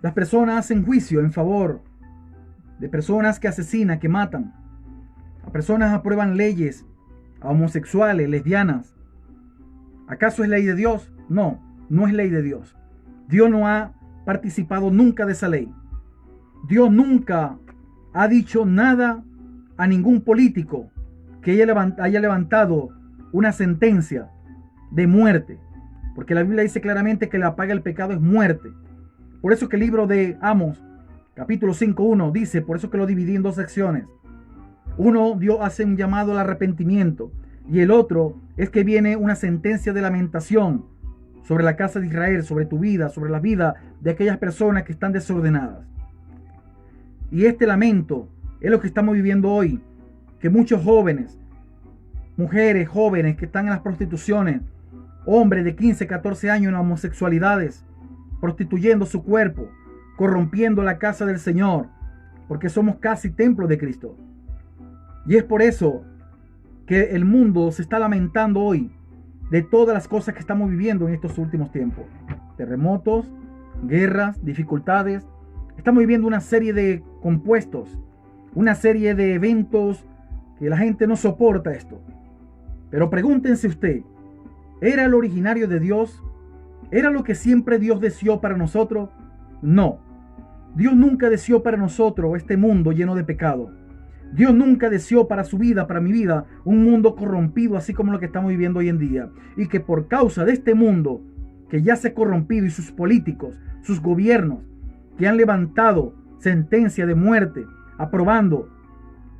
las personas hacen juicio en favor de personas que asesinan, que matan. Las personas aprueban leyes a homosexuales, lesbianas. ¿Acaso es ley de Dios? No, no es ley de Dios. Dios no ha participado nunca de esa ley. Dios nunca ha dicho nada a ningún político que haya levantado una sentencia de muerte. Porque la Biblia dice claramente que la paga del pecado es muerte. Por eso que el libro de Amos, capítulo 5:1, dice, por eso que lo dividí en 2 secciones. Uno, Dios hace un llamado al arrepentimiento. Y el otro es que viene una sentencia de lamentación sobre la casa de Israel, sobre tu vida, sobre la vida de aquellas personas que están desordenadas. Y este lamento es lo que estamos viviendo hoy. Que muchos jóvenes, mujeres jóvenes que están en las prostituciones, hombres de 15, 14 años en homosexualidades, prostituyendo su cuerpo, corrompiendo la casa del Señor, porque somos casi templo de Cristo. Y es por eso que el mundo se está lamentando hoy de todas las cosas que estamos viviendo en estos últimos tiempos. Terremotos, guerras, dificultades. Estamos viviendo una serie de compuestos, una serie de eventos que la gente no soporta esto. Pero pregúntense usted, ¿era el originario de Dios? ¿Era lo que siempre Dios deseó para nosotros? No. Dios nunca deseó para nosotros este mundo lleno de pecado. Dios nunca deseó para su vida, para mi vida, un mundo corrompido así como lo que estamos viviendo hoy en día. Y que por causa de este mundo que ya se ha corrompido y sus políticos, sus gobiernos, que han levantado sentencia de muerte, aprobando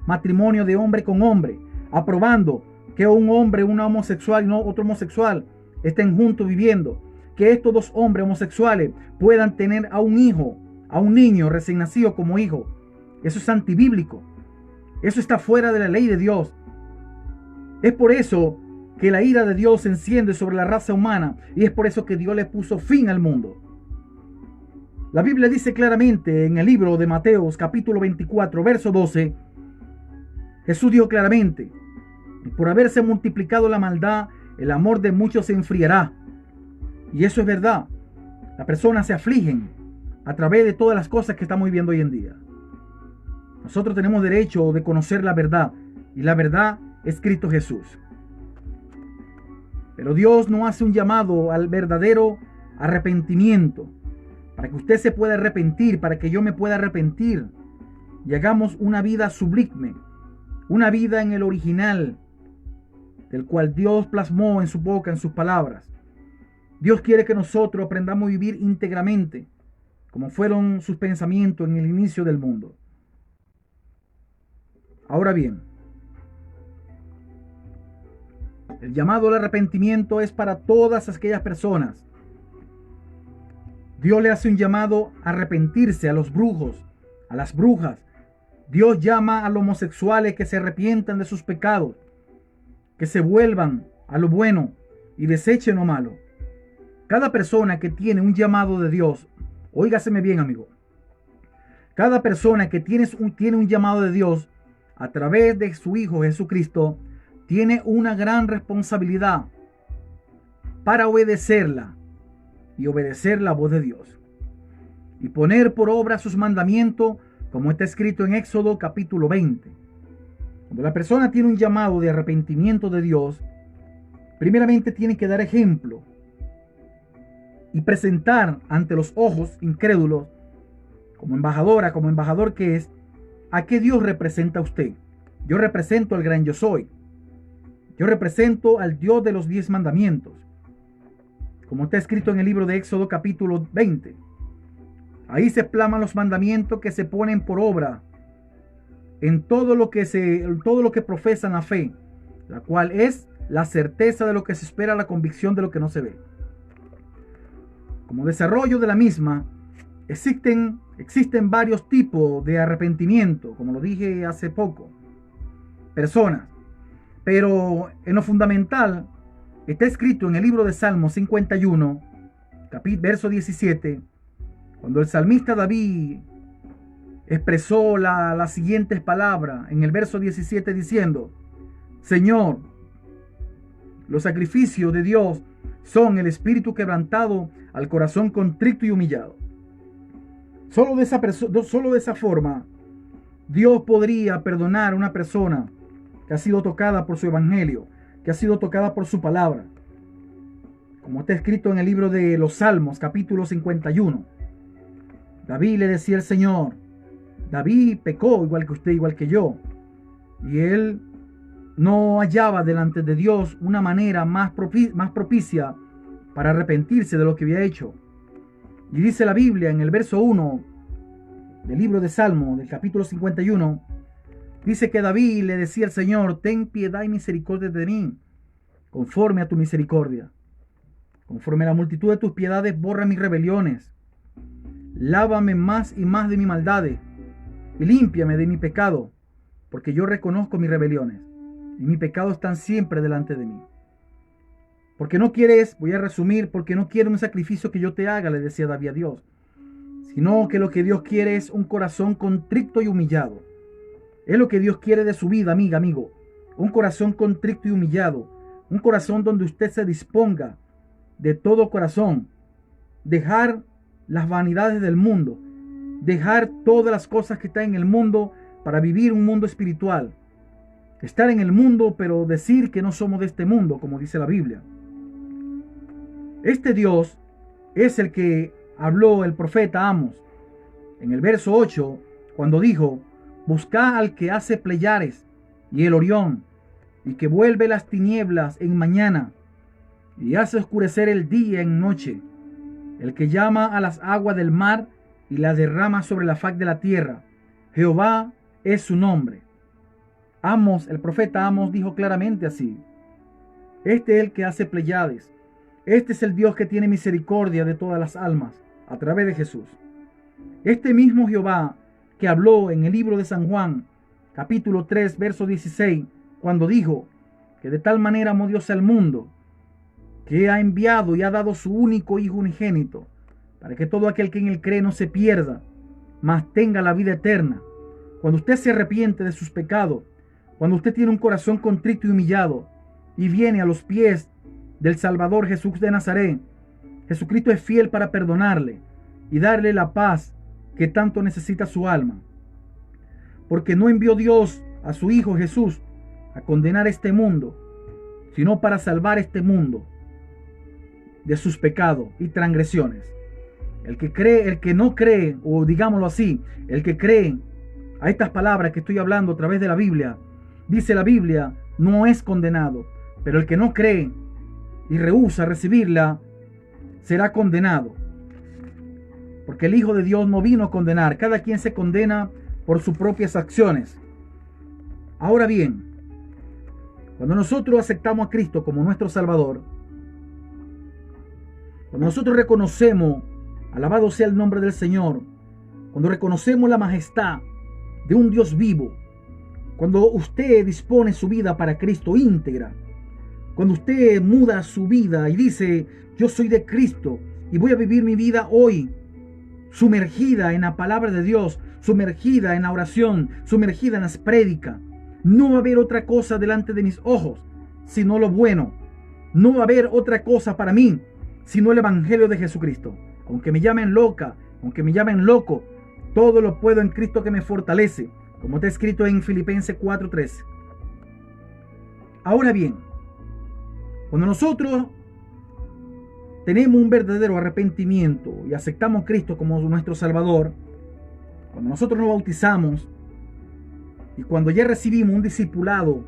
matrimonio de hombre con hombre, aprobando que un hombre, una homosexual y no otro homosexual estén juntos viviendo, que estos 2 hombres homosexuales puedan tener a un hijo, a un niño recién nacido como hijo. Eso es antibíblico. Eso está fuera de la ley de Dios. Es por eso que la ira de Dios se enciende sobre la raza humana y es por eso que Dios le puso fin al mundo. La Biblia dice claramente en el libro de Mateos capítulo 24 verso 12, Jesús dijo claramente, por haberse multiplicado la maldad, el amor de muchos se enfriará. Y eso es verdad. Las personas se afligen a través de todas las cosas que estamos viviendo hoy en día. Nosotros tenemos derecho de conocer la verdad. Y la verdad es Cristo Jesús. Pero Dios no hace un llamado al verdadero arrepentimiento, para que usted se pueda arrepentir, para que yo me pueda arrepentir y hagamos una vida sublime, una vida en el original, del cual Dios plasmó en su boca, en sus palabras. Dios quiere que nosotros aprendamos a vivir íntegramente, como fueron sus pensamientos en el inicio del mundo. Ahora bien, el llamado al arrepentimiento es para todas aquellas personas. Dios le hace un llamado a arrepentirse a los brujos, a las brujas. Dios llama a los homosexuales que se arrepientan de sus pecados, que se vuelvan a lo bueno y desechen lo malo. Cada persona que tiene un llamado de Dios, óigaseme bien, amigo. Cada persona que tiene un llamado de Dios a través de su Hijo Jesucristo, tiene una gran responsabilidad para obedecerla y obedecer la voz de Dios y poner por obra sus mandamientos, como está escrito en Éxodo capítulo 20. Cuando la persona tiene un llamado de arrepentimiento de Dios, primeramente tiene que dar ejemplo y presentar ante los ojos incrédulos, como embajadora, como embajador que es, a qué Dios representa a usted. Yo represento al gran yo soy. Yo represento al Dios de los 10 mandamientos, como está escrito en el libro de Éxodo capítulo 20. Ahí se plasman los mandamientos que se ponen por obra en todo lo que profesan la fe, la cual es la certeza de lo que se espera, la convicción de lo que no se ve. Como desarrollo de la misma, existen varios tipos de arrepentimiento, como lo dije hace poco, personas. Pero en lo fundamental está escrito en el libro de Salmos 51, verso 17, cuando el salmista David expresó las siguientes palabras en el verso 17 diciendo: Señor, los sacrificios de Dios son el espíritu quebrantado, al corazón contrito y humillado. Solo de esa forma Dios podría perdonar a una persona que ha sido tocada por su evangelio, que ha sido tocada por su palabra. Como está escrito en el libro de los Salmos, capítulo 51. David le decía al Señor, David pecó igual que usted, igual que yo. Y él no hallaba delante de Dios una manera más propicia para arrepentirse de lo que había hecho. Y dice la Biblia en el verso 1 del libro de Salmos, del capítulo 51, dice que David le decía al Señor: ten piedad y misericordia de mí, conforme a tu misericordia. Conforme a la multitud de tus piedades, borra mis rebeliones. Lávame más y más de mis maldades, y límpiame de mi pecado, porque yo reconozco mis rebeliones, y mis pecados están siempre delante de mí. Porque no quieres, voy a resumir, porque no quiero un sacrificio que yo te haga, le decía David a Dios, sino que lo que Dios quiere es un corazón contrito y humillado. Es lo que Dios quiere de su vida, amiga, amigo. Un corazón contrito y humillado. Un corazón donde usted se disponga de todo corazón. Dejar las vanidades del mundo. Dejar todas las cosas que están en el mundo para vivir un mundo espiritual. Estar en el mundo, pero decir que no somos de este mundo, como dice la Biblia. Este Dios es el que habló el profeta Amos en el verso 8, cuando dijo: buscad al que hace Pleiades y el Orión, y que vuelve las tinieblas en mañana, y hace oscurecer el día en noche, el que llama a las aguas del mar y las derrama sobre la faz de la tierra. Jehová es su nombre. Amos, el profeta Amos, dijo claramente así: este es el que hace Pleiades. Este es el Dios que tiene misericordia de todas las almas a través de Jesús. Este mismo Jehová que habló en el libro de San Juan, capítulo 3, verso 16, cuando dijo que de tal manera amó Dios al mundo, que ha enviado y ha dado su único Hijo unigénito, para que todo aquel que en él cree no se pierda, mas tenga la vida eterna. Cuando usted se arrepiente de sus pecados, cuando usted tiene un corazón contrito y humillado, y viene a los pies del Salvador Jesús de Nazaret, Jesucristo es fiel para perdonarle y darle la paz que tanto necesita su alma. Porque no envió Dios a su Hijo Jesús a condenar este mundo, sino para salvar este mundo de sus pecados y transgresiones. El que cree, el que no cree, o digámoslo así, el que cree a estas palabras que estoy hablando a través de la Biblia, dice la Biblia, no es condenado, pero el que no cree y rehúsa recibirla, será condenado. Porque el Hijo de Dios no vino a condenar, cada quien se condena por sus propias acciones. Ahora bien, cuando nosotros aceptamos a Cristo como nuestro Salvador, cuando nosotros reconocemos, alabado sea el nombre del Señor, cuando reconocemos la majestad de un Dios vivo, cuando usted dispone su vida para Cristo íntegra, cuando usted muda su vida y dice, yo soy de Cristo y voy a vivir mi vida hoy sumergida en la palabra de Dios, sumergida en la oración, sumergida en las prédicas, no va a haber otra cosa delante de mis ojos, sino lo bueno. No va a haber otra cosa para mí, sino el Evangelio de Jesucristo. Aunque me llamen loca, aunque me llamen loco, todo lo puedo en Cristo que me fortalece, como está escrito en Filipenses 4:13. Ahora bien, cuando nosotros tenemos un verdadero arrepentimiento y aceptamos a Cristo como nuestro Salvador, cuando nosotros nos bautizamos y cuando ya recibimos un discipulado,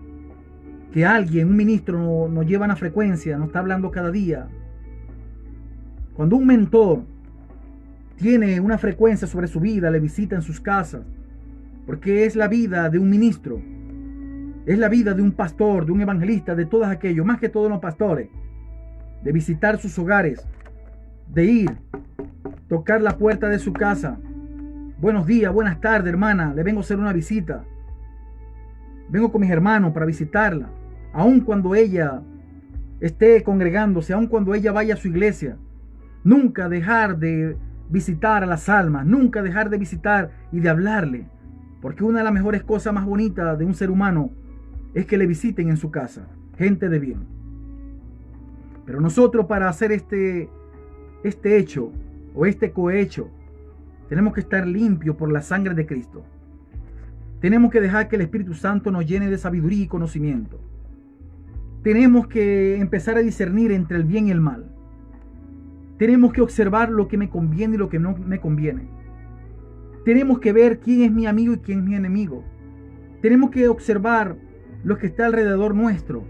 que alguien, un ministro nos lleva a una frecuencia, nos está hablando cada día, cuando un mentor tiene una frecuencia sobre su vida, le visita en sus casas, porque es la vida de un ministro, es la vida de un pastor, de un evangelista, de todos aquellos, más que todos los pastores, de visitar sus hogares, de ir, tocar la puerta de su casa. Buenos días, buenas tardes, hermana, le vengo a hacer una visita. Vengo con mis hermanos para visitarla, aun cuando ella esté congregándose, aun cuando ella vaya a su iglesia. Nunca dejar de visitar a las almas, nunca dejar de visitar y de hablarle, porque una de las mejores cosas más bonitas de un ser humano es que le visiten en su casa, gente de bien. Pero nosotros, para hacer este hecho o este cohecho, tenemos que estar limpios por la sangre de Cristo. Tenemos que dejar que el Espíritu Santo nos llene de sabiduría y conocimiento. Tenemos que empezar a discernir entre el bien y el mal. Tenemos que observar lo que me conviene y lo que no me conviene. Tenemos que ver quién es mi amigo y quién es mi enemigo. Tenemos que observar lo que está alrededor nuestro,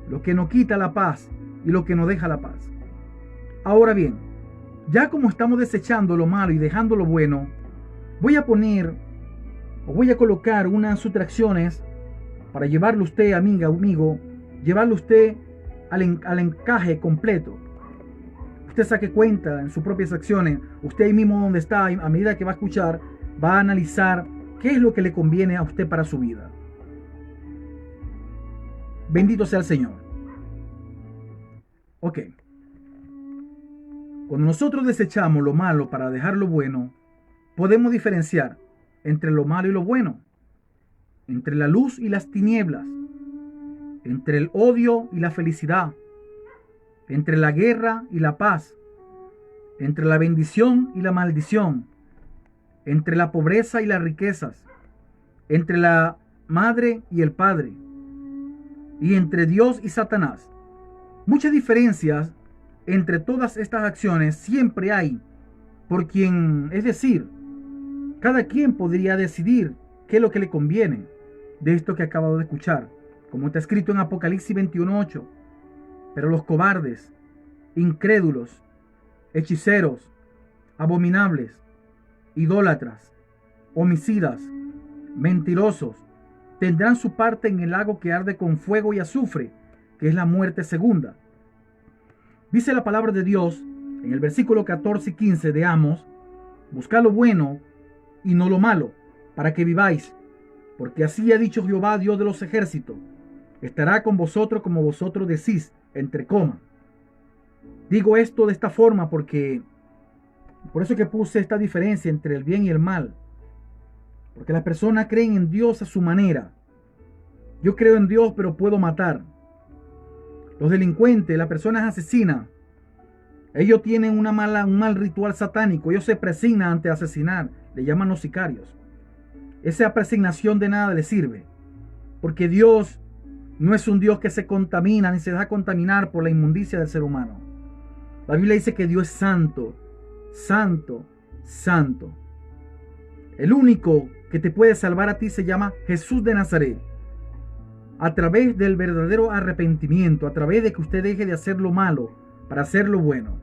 lo que nos quita la paz y lo que nos deja la paz. Ahora bien, ya como estamos desechando lo malo y dejando lo bueno, voy a colocar unas sustracciones para llevarlo usted, amiga, amigo, llevarlo usted al encaje completo. Usted saque cuenta en sus propias acciones, usted ahí mismo donde está, a medida que va a escuchar, va a analizar qué es lo que le conviene a usted para su vida. Bendito sea el Señor. Ok. Cuando nosotros desechamos lo malo para dejar lo bueno, podemos diferenciar entre lo malo y lo bueno, entre la luz y las tinieblas, entre el odio y la felicidad, entre la guerra y la paz, entre la bendición y la maldición, entre la pobreza y las riquezas, entre la madre y el padre, y entre Dios y Satanás. Muchas diferencias entre todas estas acciones siempre hay, por quien, es decir, cada quien podría decidir qué es lo que le conviene de esto que acabo de escuchar, como está escrito en Apocalipsis 21:8. Pero los cobardes, incrédulos, hechiceros, abominables, idólatras, homicidas, mentirosos, tendrán su parte en el lago que arde con fuego y azufre, que es la muerte segunda. Dice la palabra de Dios en el versículo 14 y 15 de Amos: buscad lo bueno y no lo malo, para que viváis, porque así ha dicho Jehová, Dios de los ejércitos: estará con vosotros como vosotros decís, entre comas. Digo esto de esta forma porque, por eso que puse esta diferencia entre el bien y el mal, porque las personas creen en Dios a su manera. Yo creo en Dios, pero puedo matar. Los delincuentes, las personas asesinas, ellos tienen un mal ritual satánico. Ellos se presignan ante asesinar. Le llaman los sicarios. Esa presignación de nada les sirve, porque Dios no es un Dios que se contamina ni se deja contaminar por la inmundicia del ser humano. La Biblia dice que Dios es santo, santo, santo. El único que te puede salvar a ti se llama Jesús de Nazaret. A través del verdadero arrepentimiento, a través de que usted deje de hacer lo malo para hacer lo bueno.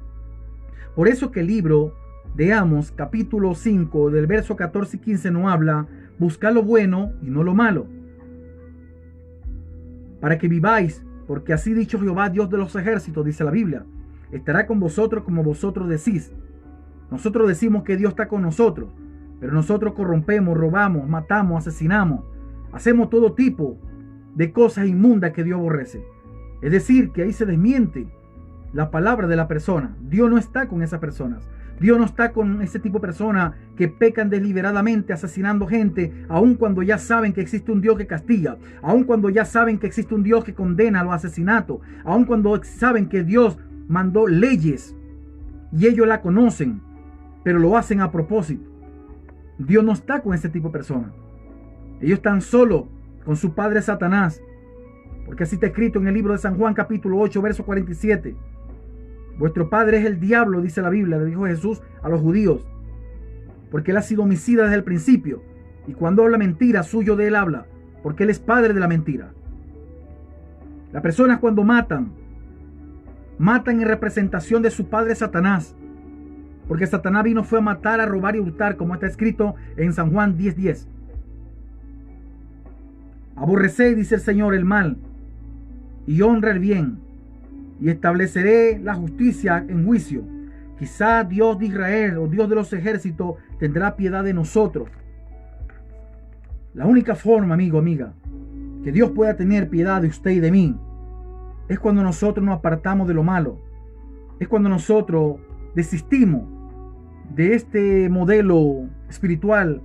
Por eso que el libro de Amos, capítulo 5, del verso 14 y 15 nos habla: buscad lo bueno y no lo malo, para que viváis, porque así dicho Jehová, Dios de los ejércitos, dice la Biblia, estará con vosotros como vosotros decís. Nosotros decimos que Dios está con nosotros, pero nosotros corrompemos, robamos, matamos, asesinamos, hacemos todo tipo de cosas inmundas que Dios aborrece. Es decir, que ahí se desmiente la palabra de la persona. Dios no está con esas personas. Dios no está con ese tipo de personas que pecan deliberadamente asesinando gente, aun cuando ya saben que existe un Dios que castiga, aun cuando ya saben que existe un Dios que condena los asesinatos, aun cuando saben que Dios mandó leyes y ellos la conocen, pero lo hacen a propósito. Dios no está con ese tipo de personas. Ellos están solo con su padre Satanás, porque así está escrito en el libro de San Juan capítulo 8 verso 47. Vuestro padre es el diablo, dice la Biblia, le dijo Jesús a los judíos, porque él ha sido homicida desde el principio, y cuando habla mentira, suyo de él habla, porque él es padre de la mentira. Las personas cuando matan en representación de su padre Satanás, porque Satanás fue a matar, a robar y hurtar, como está escrito en San Juan 10:10. Aborreced, dice el Señor, el mal, y honra el bien, y estableceré la justicia en juicio. Quizá Dios de Israel o Dios de los ejércitos tendrá piedad de nosotros. La única forma, amigo, amiga, que Dios pueda tener piedad de usted y de mí es cuando nosotros nos apartamos de lo malo. Es cuando nosotros desistimos de este modelo espiritual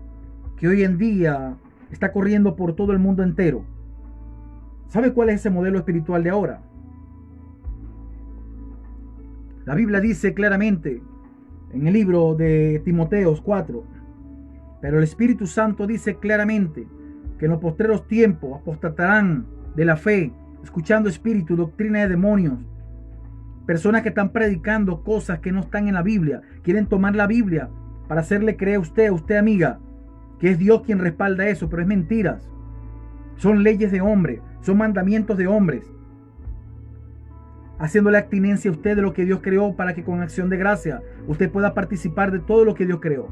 que hoy en día está corriendo por todo el mundo entero. ¿Sabe cuál es ese modelo espiritual de ahora? La Biblia dice claramente en el libro de Timoteos 4, pero el Espíritu Santo dice claramente que en los postreros tiempos apostatarán de la fe, escuchando espíritu, doctrina de demonios, personas que están predicando cosas que no están en la Biblia, quieren tomar la Biblia para hacerle creer a usted amiga, que es Dios quien respalda eso, pero es mentiras. Son leyes de hombres, son mandamientos de hombres, haciéndole abstinencia a usted de lo que Dios creó para que con acción de gracia usted pueda participar de todo lo que Dios creó.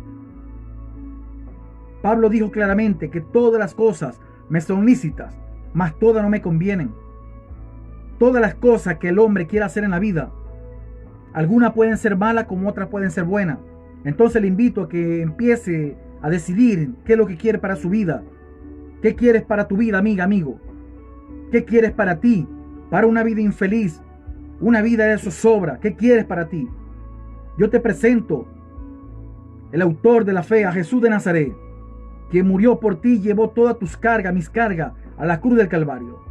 Pablo dijo claramente que todas las cosas me son lícitas, mas todas no me convienen. Todas las cosas que el hombre quiera hacer en la vida, algunas pueden ser malas como otras pueden ser buenas. Entonces le invito a que empiece a decidir qué es lo que quiere para su vida. ¿Qué quieres para tu vida, amiga, amigo? ¿Qué quieres para ti? Para una vida infeliz, una vida de zozobra. ¿Qué quieres para ti? Yo te presento el autor de la fe, a Jesús de Nazaret, que murió por ti y llevó todas tus cargas, mis cargas, a la cruz del Calvario.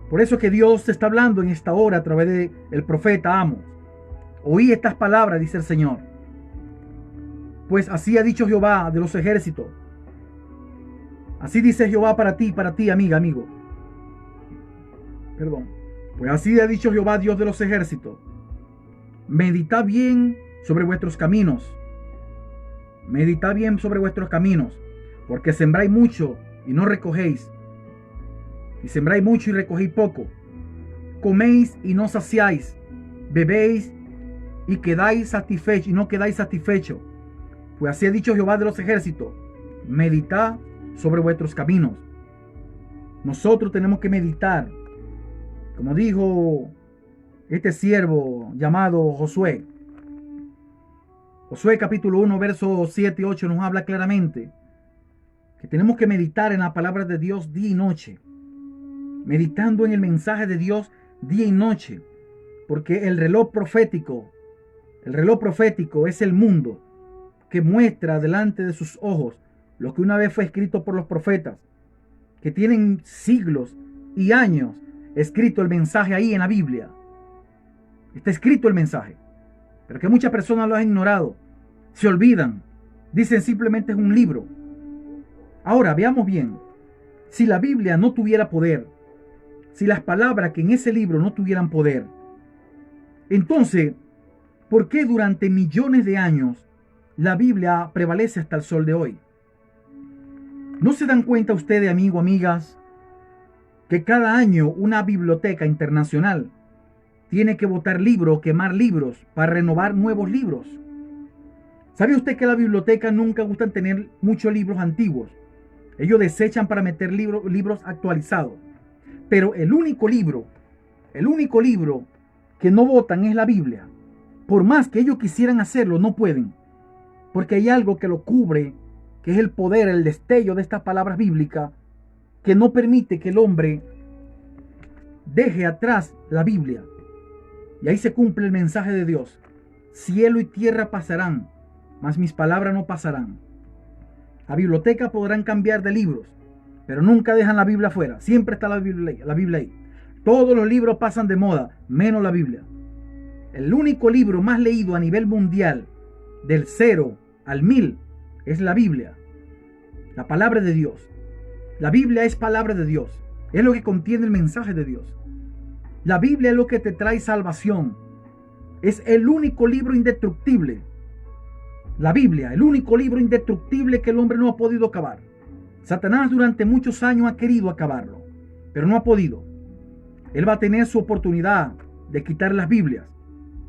Por eso que Dios te está hablando en esta hora a través del profeta Amos. Oí estas palabras, dice el Señor. Pues así ha dicho Jehová de los ejércitos. Así dice Jehová para ti, amiga, amigo. Pues así ha dicho Jehová, Dios de los ejércitos. Meditad bien sobre vuestros caminos. Meditad bien sobre vuestros caminos, porque sembráis mucho y no recogéis. Y sembráis mucho y recogéis poco. Coméis y no saciáis. Bebéis y quedáis satisfechos y no quedáis satisfechos. Pues así ha dicho Jehová de los ejércitos. Meditad sobre vuestros caminos. Nosotros tenemos que meditar. Como dijo este siervo llamado Josué. Josué capítulo 1 versos 7 y 8 nos habla claramente que tenemos que meditar en la palabra de Dios día y noche. Meditando en el mensaje de Dios día y noche. Porque el reloj profético es el mundo que muestra delante de sus ojos lo que una vez fue escrito por los profetas, que tienen siglos y años escrito el mensaje ahí en la Biblia. Está escrito el mensaje, pero que muchas personas lo han ignorado, se olvidan, dicen simplemente es un libro. Ahora veamos bien, Si la Biblia no tuviera poder, si las palabras que en ese libro no tuvieran poder, entonces, ¿por qué durante millones de años la Biblia prevalece hasta el sol de hoy? ¿No se dan cuenta ustedes, amigos, amigas, que cada año una biblioteca internacional tiene que botar libros, quemar libros para renovar nuevos libros? ¿Sabe usted que la biblioteca nunca gustan tener muchos libros antiguos? Ellos desechan para meter libros actualizados. Pero el único libro que no botan es la Biblia. Por más que ellos quisieran hacerlo, no pueden. Porque hay algo que lo cubre, que es el poder, el destello de estas palabras bíblicas, que no permite que el hombre deje atrás la Biblia. Y ahí se cumple el mensaje de Dios. Cielo y tierra pasarán, mas mis palabras no pasarán. La biblioteca podrán cambiar de libros, pero nunca dejan la Biblia afuera. Siempre está la Biblia ahí. Todos los libros pasan de moda, menos la Biblia. El único libro más leído a nivel mundial, del 0 al 1000, es la Biblia. La palabra de Dios. La Biblia es palabra de Dios. Es lo que contiene el mensaje de Dios. La Biblia es lo que te trae salvación. Es el único libro indestructible. La Biblia, el único libro indestructible que el hombre no ha podido acabar. Satanás durante muchos años ha querido acabarlo, pero no ha podido. Él va a tener su oportunidad de quitar las Biblias.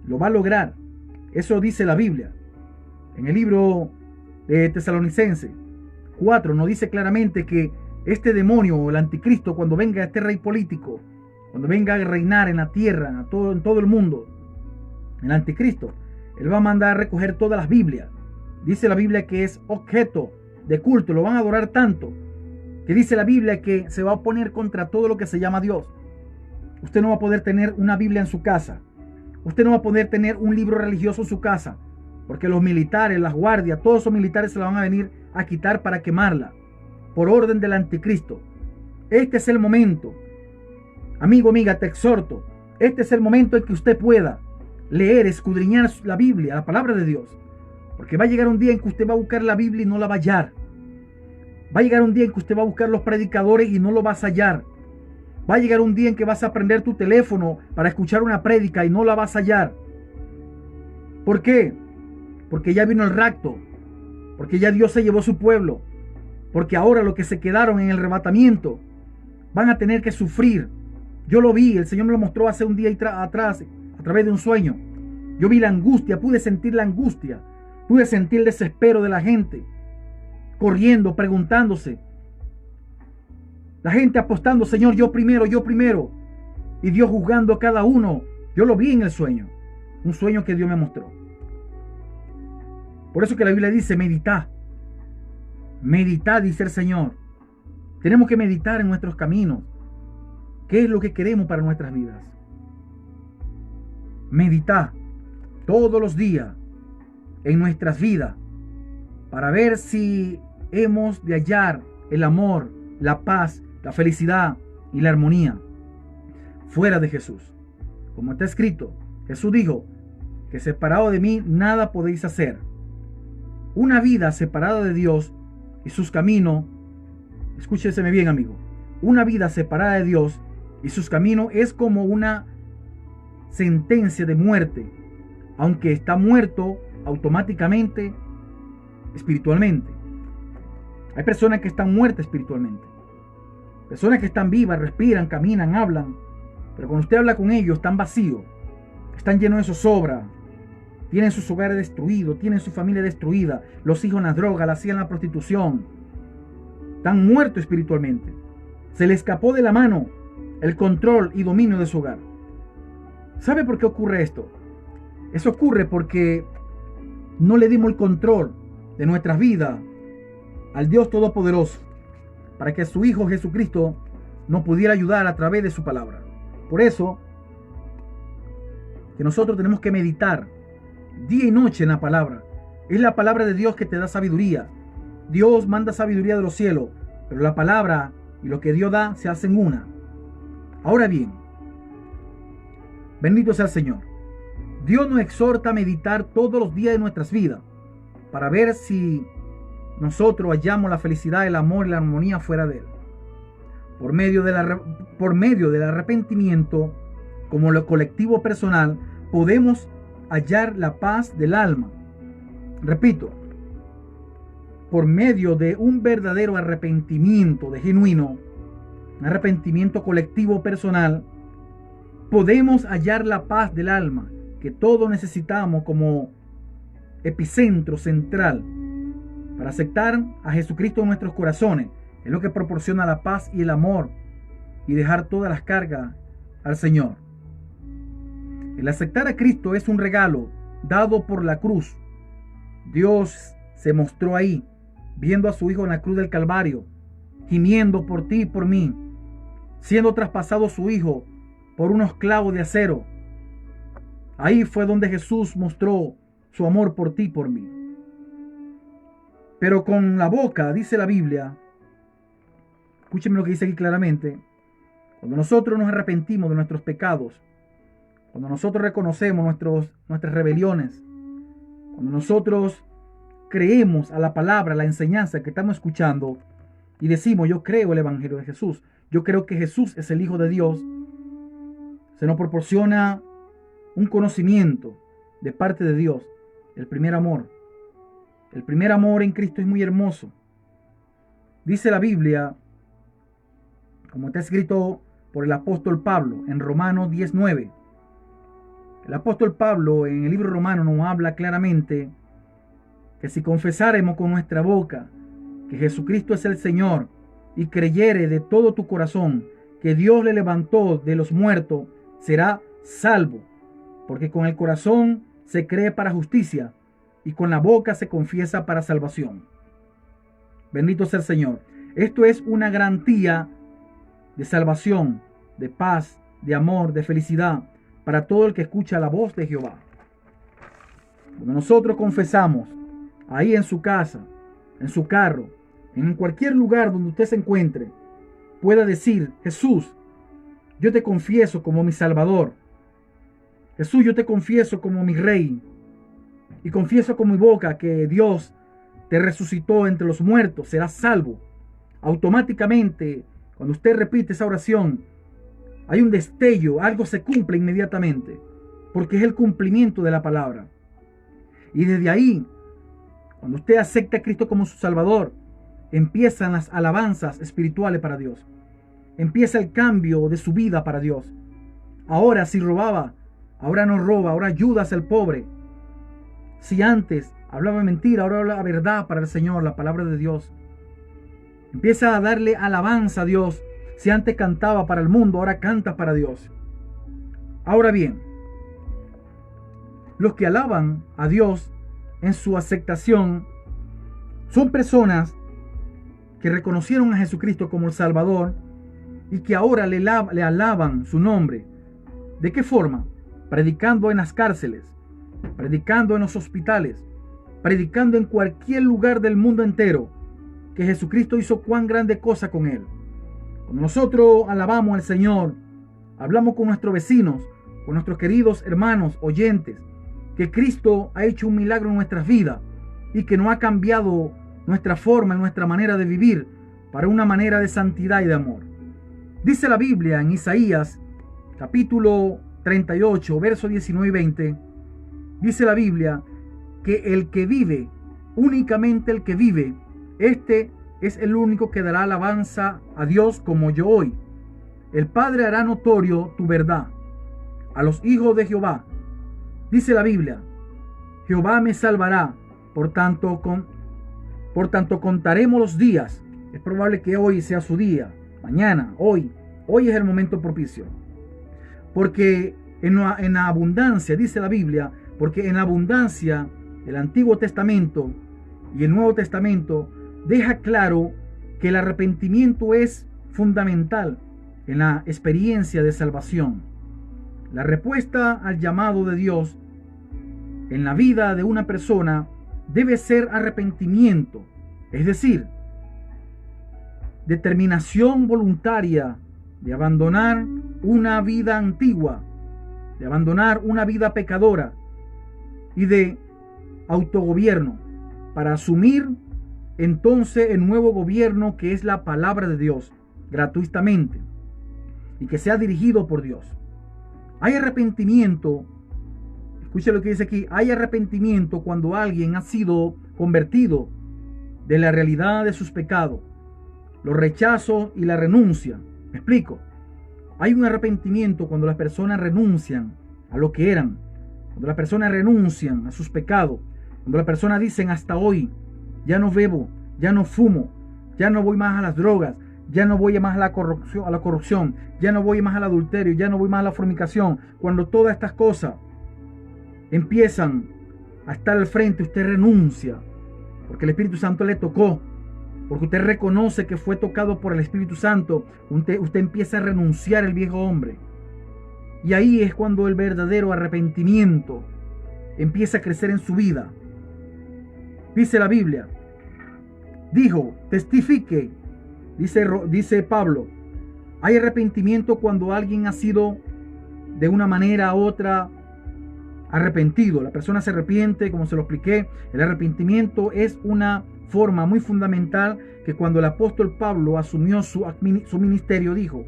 Lo va a lograr. Eso dice la Biblia. En el libro de Tesalonicenses 4 nos dice claramente que este demonio o el anticristo, cuando venga este rey político, cuando venga a reinar en la tierra, en todo el mundo, el anticristo, él va a mandar a recoger todas las Biblias. Dice la Biblia que es objeto de culto, lo van a adorar tanto, que dice la Biblia que se va a oponer contra todo lo que se llama Dios. Usted no va a poder tener una Biblia en su casa. Usted no va a poder tener un libro religioso en su casa, porque los militares, las guardias, todos esos militares se la van a venir a quitar para quemarla, por orden del anticristo. Este es el momento, amigo, amiga, te exhorto, este es el momento en que usted pueda leer, escudriñar la Biblia, la palabra de Dios, porque va a llegar un día en que usted va a buscar la Biblia y no la va a hallar. Va a llegar un día en que usted va a buscar los predicadores y no lo vas a hallar. Va a llegar un día en que vas a prender tu teléfono para escuchar una prédica y no la vas a hallar. ¿Por qué? Porque ya vino el rapto, porque ya Dios se llevó su pueblo, porque ahora los que se quedaron en el arrebatamiento van a tener que sufrir. Yo lo vi, el Señor me lo mostró hace un día atrás a través de un sueño. Yo vi la angustia, pude sentir la angustia, pude sentir el desespero de la gente, corriendo, preguntándose. La gente apostando, Señor, yo primero, y Dios juzgando a cada uno. Yo lo vi en el sueño, un sueño que Dios me mostró. Por eso que la Biblia dice, meditad, dice el Señor. Tenemos que meditar en nuestros caminos. ¿Qué es lo que queremos para nuestras vidas? Meditad todos los días en nuestras vidas para ver si hemos de hallar el amor, la paz, la felicidad y la armonía fuera de Jesús. Como está escrito, Jesús dijo que separado de mí nada podéis hacer. Una vida separada de Dios y sus caminos, escúcheseme bien, amigo, una vida separada de Dios y sus caminos es como una sentencia de muerte, aunque está muerto automáticamente espiritualmente. Hay personas que están muertas espiritualmente, personas que están vivas, respiran, caminan, hablan, pero cuando usted habla con ellos están vacíos, están llenos de zozobra, tienen sus hogares destruidos, tienen su familia destruida, los hijos en la droga, la hacían en la prostitución, están muertos espiritualmente. Se le escapó de la mano el control y dominio de su hogar. ¿Sabe por qué ocurre esto? Eso ocurre porque no le dimos el control de nuestras vidas al Dios Todopoderoso, para que su Hijo Jesucristo nos pudiera ayudar a través de su palabra. Por eso que nosotros tenemos que meditar día y noche en la palabra. Es la palabra de Dios que te da sabiduría. Dios manda sabiduría de los cielos, pero la palabra y lo que Dios da se hacen una. Ahora bien, bendito sea el Señor. Dios nos exhorta a meditar todos los días de nuestras vidas para ver si nosotros hallamos la felicidad, el amor y la armonía fuera de Él. por medio del arrepentimiento, como lo colectivo personal, podemos hallar la paz del alma. Repito, por medio de un verdadero arrepentimiento de genuino, un arrepentimiento colectivo personal, podemos hallar la paz del alma que todos necesitamos como epicentro central para aceptar a Jesucristo en nuestros corazones. Es lo que proporciona la paz y el amor, y dejar todas las cargas al Señor. El aceptar a Cristo es un regalo dado por la cruz. Dios se mostró ahí, viendo a su Hijo en la cruz del Calvario, gimiendo por ti y por mí, siendo traspasado su Hijo por unos clavos de acero. Ahí fue donde Jesús mostró su amor por ti y por mí. Pero con la boca, dice la Biblia, escúchenme lo que dice aquí claramente, cuando nosotros nos arrepentimos de nuestros pecados, cuando nosotros reconocemos nuestras rebeliones, cuando nosotros creemos a la palabra, a la enseñanza que estamos escuchando y decimos, yo creo el Evangelio de Jesús, yo creo que Jesús es el Hijo de Dios, se nos proporciona un conocimiento de parte de Dios, el primer amor. El primer amor en Cristo es muy hermoso. Dice la Biblia, como está escrito por el apóstol Pablo en Romanos 10:9. El apóstol Pablo en el libro romano nos habla claramente que si confesáremos con nuestra boca que Jesucristo es el Señor y creyere de todo tu corazón que Dios le levantó de los muertos, será salvo. Porque con el corazón se cree para justicia y con la boca se confiesa para salvación. Bendito sea el Señor. Esto es una garantía de salvación, de paz, de amor, de felicidad para todo el que escucha la voz de Jehová. Cuando nosotros confesamos, ahí en su casa, en su carro, en cualquier lugar donde usted se encuentre, pueda decir, Jesús, yo te confieso como mi Salvador. Jesús, yo te confieso como mi Rey. Y confieso con mi boca que Dios te resucitó entre los muertos, serás salvo. Automáticamente, cuando usted repite esa oración, hay un destello, algo se cumple inmediatamente, porque es el cumplimiento de la palabra. Y desde ahí, cuando usted acepta a Cristo como su Salvador, empiezan las alabanzas espirituales para Dios. Empieza el cambio de su vida para Dios. Ahora si robaba, ahora no roba, ahora ayudas al pobre. Si antes hablaba mentira, ahora habla la verdad para el Señor, la palabra de Dios. Empieza a darle alabanza a Dios. Si antes cantaba para el mundo, ahora canta para Dios. Ahora bien, los que alaban a Dios en su aceptación son personas que reconocieron a Jesucristo como el Salvador y que ahora le alaban su nombre. ¿De qué forma? Predicando en las cárceles, predicando en los hospitales, predicando en cualquier lugar del mundo entero que Jesucristo hizo cuán grande cosa con él. Cuando nosotros alabamos al Señor, hablamos con nuestros vecinos, con nuestros queridos hermanos oyentes, que Cristo ha hecho un milagro en nuestras vidas y que nos ha cambiado nuestra forma, nuestra manera de vivir para una manera de santidad y de amor. Dice la Biblia en Isaías capítulo 38, versos 19 y 20, dice la Biblia que el que vive, únicamente el que vive, este es el único que dará alabanza a Dios como yo hoy. El Padre hará notorio tu verdad a los hijos de Jehová. Dice la Biblia, Jehová me salvará, por tanto contaremos los días. Es probable que hoy sea su día, mañana, hoy es el momento propicio. Porque en la abundancia, dice la Biblia, porque en la abundancia el Antiguo Testamento y el Nuevo Testamento deja claro que el arrepentimiento es fundamental en la experiencia de salvación. La respuesta al llamado de Dios en la vida de una persona debe ser arrepentimiento, es decir, determinación voluntaria de abandonar una vida antigua, de abandonar una vida pecadora y de autogobierno para asumir entonces el nuevo gobierno que es la palabra de Dios, gratuitamente y que sea dirigido por Dios. Hay arrepentimiento, escuche lo que dice aquí, hay arrepentimiento cuando alguien ha sido convertido de la realidad de sus pecados, los rechazos y la renuncia. ¿Me explico? Hay un arrepentimiento cuando las personas renuncian a lo que eran, cuando las personas renuncian a sus pecados, cuando las personas dicen hasta hoy, ya no bebo, ya no fumo, ya no voy más a las drogas, ya no voy más a la corrupción, ya no voy más al adulterio, ya no voy más a la fornicación. Cuando todas estas cosas empiezan a estar al frente, usted renuncia, porque el Espíritu Santo le tocó, porque usted reconoce que fue tocado por el Espíritu Santo. Usted empieza a renunciar al viejo hombre. Y ahí es cuando el verdadero arrepentimiento empieza a crecer en su vida. Dice la Biblia, dijo, testifique, dice Pablo, hay arrepentimiento cuando alguien ha sido de una manera u otra arrepentido. La persona se arrepiente, como se lo expliqué. El arrepentimiento es una forma muy fundamental que cuando el apóstol Pablo asumió su ministerio dijo,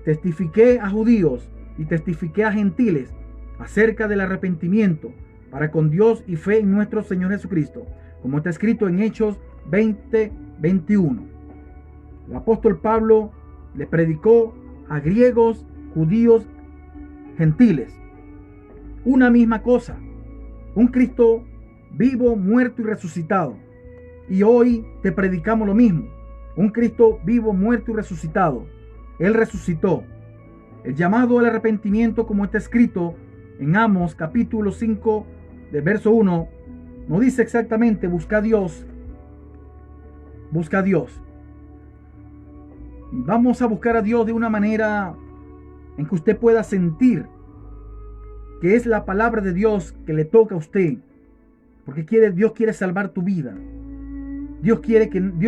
testifiqué a judíos y testifiqué a gentiles acerca del arrepentimiento para con Dios y fe en nuestro Señor Jesucristo, como está escrito en Hechos 20:21. El apóstol Pablo le predicó a griegos, judíos, gentiles una misma cosa, un Cristo vivo, muerto y resucitado. Y hoy te predicamos lo mismo, un Cristo vivo, muerto y resucitado. Él resucitó. El llamado al arrepentimiento, como está escrito en Amos capítulo 5 del verso 1, no dice exactamente busca a Dios, busca a Dios. Y vamos a buscar a Dios de una manera en que usted pueda sentir que es la palabra de Dios que le toca a usted, porque Dios quiere salvar tu vida. Dios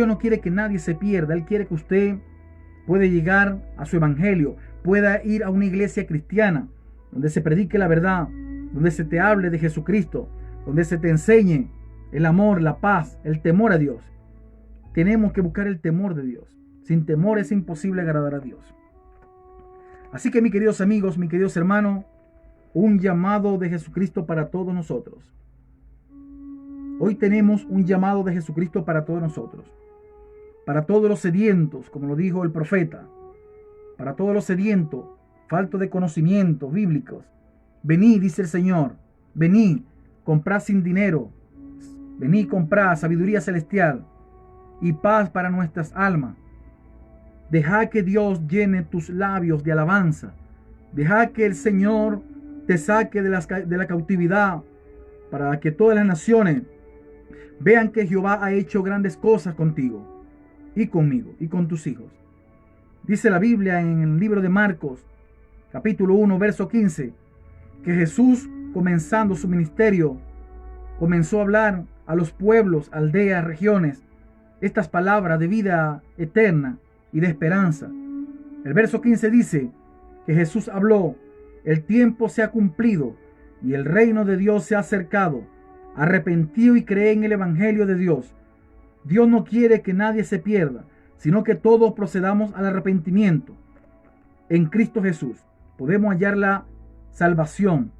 no quiere que nadie se pierda. Él quiere que usted pueda llegar a su evangelio, pueda ir a una iglesia cristiana donde se predique la verdad, donde se te hable de Jesucristo, donde se te enseñe el amor, la paz, el temor a Dios. Tenemos que buscar el temor de Dios. Sin temor es imposible agradar a Dios. Así que, mis queridos amigos, mis queridos hermanos, un llamado de Jesucristo para todos nosotros. Hoy tenemos un llamado de Jesucristo para todos nosotros. Para todos los sedientos, como lo dijo el profeta. Para todos los sedientos, faltos de conocimientos bíblicos. Venid, dice el Señor. Venid, comprad sin dinero. Venid, comprad sabiduría celestial y paz para nuestras almas. Deja que Dios llene tus labios de alabanza. Deja que el Señor te saque de la cautividad, para que todas las naciones vean que Jehová ha hecho grandes cosas contigo y conmigo y con tus hijos. Dice la Biblia en el libro de Marcos, capítulo 1, verso 15, que Jesús, comenzando su ministerio, comenzó a hablar a los pueblos, aldeas, regiones, estas palabras de vida eterna y de esperanza. El verso 15 dice que Jesús habló: el tiempo se ha cumplido y el reino de Dios se ha acercado. Arrepentido y cree en el evangelio de Dios. Dios no quiere que nadie se pierda, sino que todos procedamos al arrepentimiento. En Cristo Jesús podemos hallar la salvación.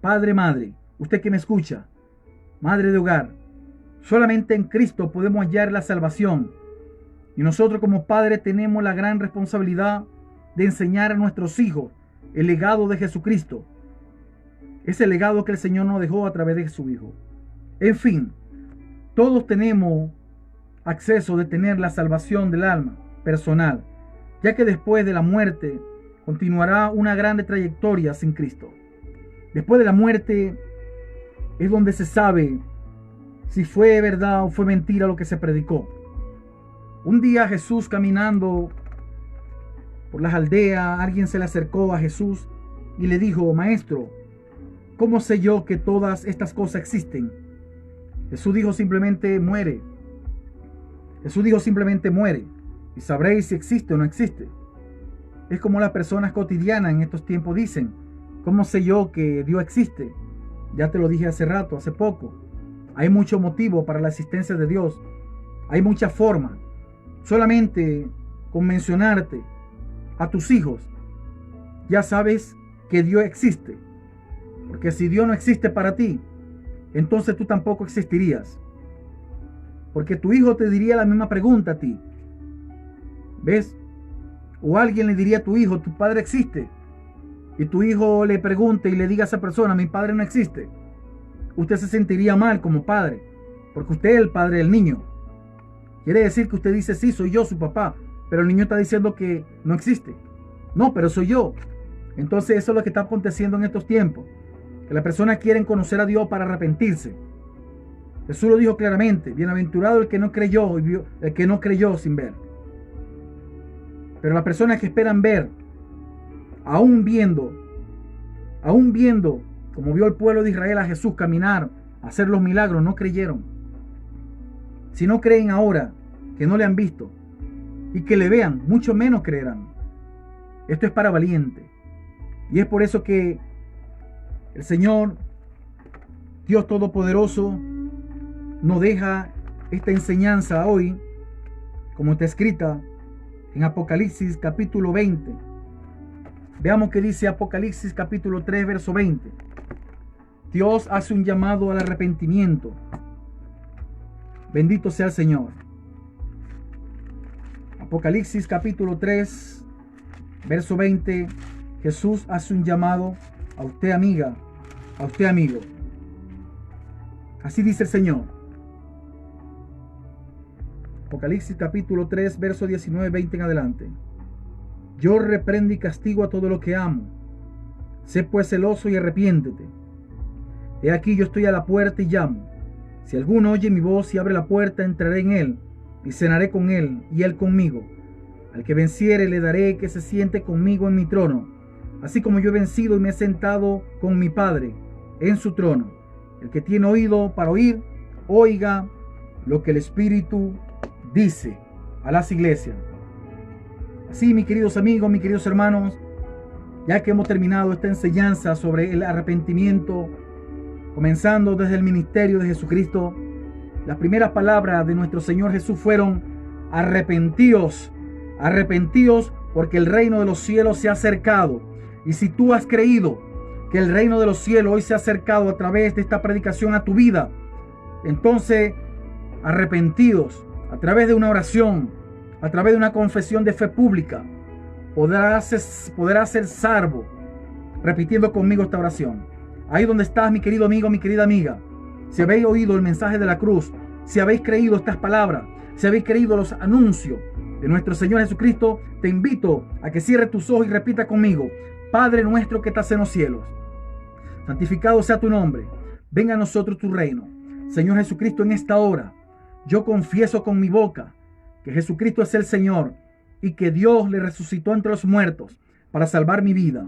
Padre, madre, usted que me escucha, madre de hogar, solamente en Cristo podemos hallar la salvación. Y nosotros como padres tenemos la gran responsabilidad de enseñar a nuestros hijos el legado de Jesucristo. Ese legado que el Señor nos dejó a través de su Hijo. En fin, todos tenemos acceso de tener la salvación del alma personal, ya que después de la muerte continuará una grande trayectoria sin Cristo. Después de la muerte es donde se sabe si fue verdad o fue mentira lo que se predicó. Un día Jesús, caminando por las aldeas, alguien se le acercó a Jesús y le dijo: Maestro, ¿cómo sé yo que todas estas cosas existen? Jesús dijo simplemente: muere. Jesús dijo simplemente: muere, y sabréis si existe o no existe. Es como las personas cotidianas en estos tiempos dicen: ¿cómo sé yo que Dios existe? Ya te lo dije hace rato, hace poco. Hay mucho motivo para la existencia de Dios. Hay muchas formas. Solamente con mencionarte a tus hijos, ya sabes que Dios existe. Porque si Dios no existe para ti, entonces tú tampoco existirías. Porque tu hijo te diría la misma pregunta a ti. ¿Ves? O alguien le diría a tu hijo, tu padre existe. Y tu hijo le pregunte y le diga a esa persona, mi padre no existe. Usted se sentiría mal como padre, porque usted es el padre del niño. Quiere decir que usted dice, sí, soy yo su papá, pero el niño está diciendo que no existe. No, pero soy yo. Entonces eso es lo que está aconteciendo en estos tiempos. Que las personas quieren conocer a Dios para arrepentirse. Jesús lo dijo claramente, bienaventurado el que no creyó, el que no creyó sin ver. Pero las personas que esperan ver, aún viendo, como vio el pueblo de Israel a Jesús caminar, hacer los milagros, no creyeron. Si no creen ahora, que no le han visto, y que le vean, mucho menos creerán. Esto es para valiente. Y es por eso que el Señor, Dios Todopoderoso, nos deja esta enseñanza hoy, como está escrita en Apocalipsis capítulo 20. Veamos qué dice Apocalipsis capítulo 3, verso 20. Dios hace un llamado al arrepentimiento. Bendito sea el Señor. Apocalipsis capítulo 3, verso 20. Jesús hace un llamado a usted, amiga, a usted, amigo. Así dice el Señor. Apocalipsis capítulo 3, verso 19, 20 en adelante. Yo reprendo y castigo a todo lo que amo. Sé pues celoso y arrepiéntete. He aquí yo estoy a la puerta y llamo. Si alguno oye mi voz y abre la puerta, entraré en él y cenaré con él y él conmigo. Al que venciere le daré que se siente conmigo en mi trono, así como yo he vencido y me he sentado con mi Padre en su trono. El que tiene oído para oír, oiga lo que el Espíritu dice a las iglesias. Así, mis queridos amigos, mis queridos hermanos, ya que hemos terminado esta enseñanza sobre el arrepentimiento, comenzando desde el ministerio de Jesucristo, las primeras palabras de nuestro Señor Jesús fueron: arrepentíos, arrepentíos, porque el reino de los cielos se ha acercado. Y si tú has creído que el reino de los cielos hoy se ha acercado a través de esta predicación a tu vida, entonces arrepentidos, a través de una oración, a través de una confesión de fe pública, podrás ser salvo, repitiendo conmigo esta oración. Ahí donde estás, mi querido amigo, mi querida amiga, si habéis oído el mensaje de la cruz, si habéis creído estas palabras, si habéis creído los anuncios de nuestro Señor Jesucristo, te invito a que cierres tus ojos y repita conmigo: Padre nuestro que estás en los cielos, santificado sea tu nombre, venga a nosotros tu reino. Señor Jesucristo, en esta hora, yo confieso con mi boca que Jesucristo es el Señor y que Dios le resucitó entre los muertos para salvar mi vida.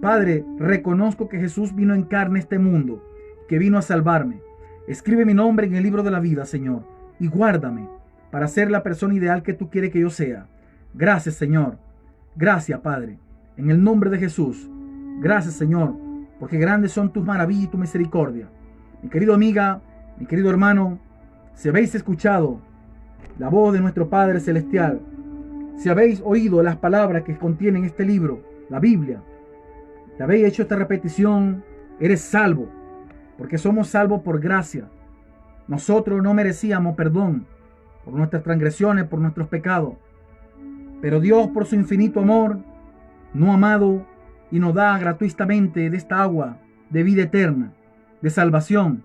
Padre, reconozco que Jesús vino en carne a este mundo, que vino a salvarme. Escribe mi nombre en el libro de la vida, Señor, y guárdame para ser la persona ideal que tú quieres que yo sea. Gracias, Señor. Gracias, Padre. En el nombre de Jesús. Gracias, Señor, porque grandes son tus maravillas y tu misericordia. Mi querido amiga, mi querido hermano, si habéis escuchado la voz de nuestro Padre Celestial, si habéis oído las palabras que contienen este libro, la Biblia, si habéis hecho esta repetición, eres salvo, porque somos salvos por gracia. Nosotros no merecíamos perdón por nuestras transgresiones, por nuestros pecados, pero Dios, por su infinito amor, nos ha amado y nos da gratuitamente de esta agua de vida eterna, de salvación.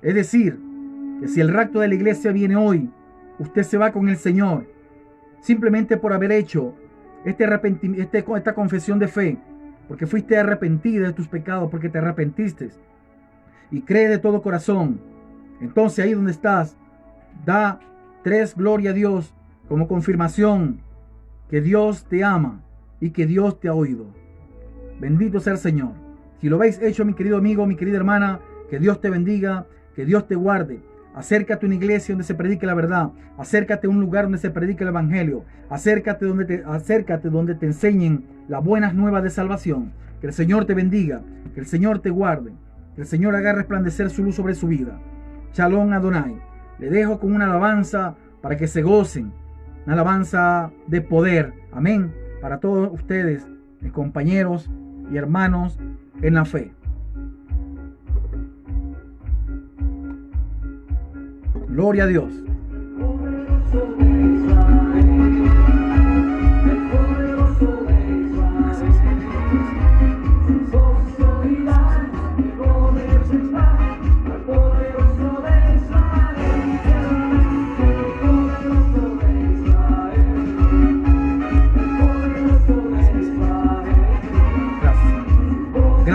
Es decir, que si el rapto de la iglesia viene hoy, usted se va con el Señor, simplemente por haber hecho esta confesión de fe, porque fuiste arrepentida de tus pecados, porque te arrepentiste y cree de todo corazón. Entonces ahí donde estás, da 3 gloria a Dios como confirmación que Dios te ama y que Dios te ha oído. Bendito sea el Señor. Si lo habéis hecho, mi querido amigo, mi querida hermana, que Dios te bendiga, que Dios te guarde. Acércate a una iglesia donde se predique la verdad. Acércate a un lugar donde se predique el evangelio. Acércate donde te enseñen las buenas nuevas de salvación. Que el Señor te bendiga, que el Señor te guarde, que el Señor haga resplandecer su luz sobre su vida. Shalom Adonai. Le dejo con una alabanza para que se gocen. una alabanza de poder. Amén. Para todos ustedes, mis compañeros y hermanos en la fe. Gloria a Dios.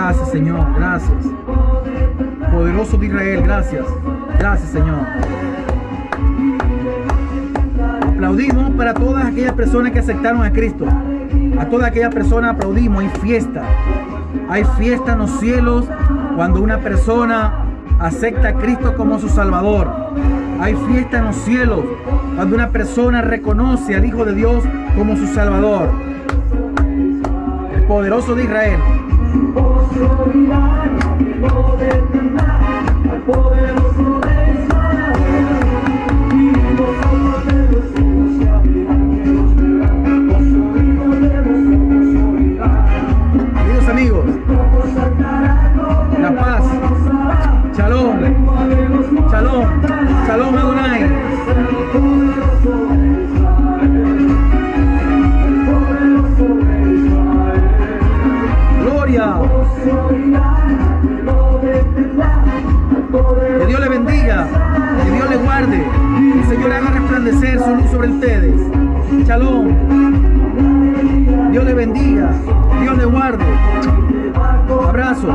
Gracias, Señor, gracias. Poderoso de Israel, gracias. Gracias, Señor. Aplaudimos para todas aquellas personas que aceptaron a Cristo. A todas aquellas personas aplaudimos. Hay fiesta. Hay fiesta en los cielos cuando una persona acepta a Cristo como su Salvador. Hay fiesta en los cielos cuando una persona reconoce al Hijo de Dios como su Salvador. El poderoso de Israel. Queridos amigos, la paz, Shalom, Shalom, Shalom Adonai. Gloria. Que Dios le bendiga, que Dios le guarde, que el Señor haga resplandecer su luz sobre ustedes. Shalom. Dios le bendiga, Dios le guarde. Abrazos.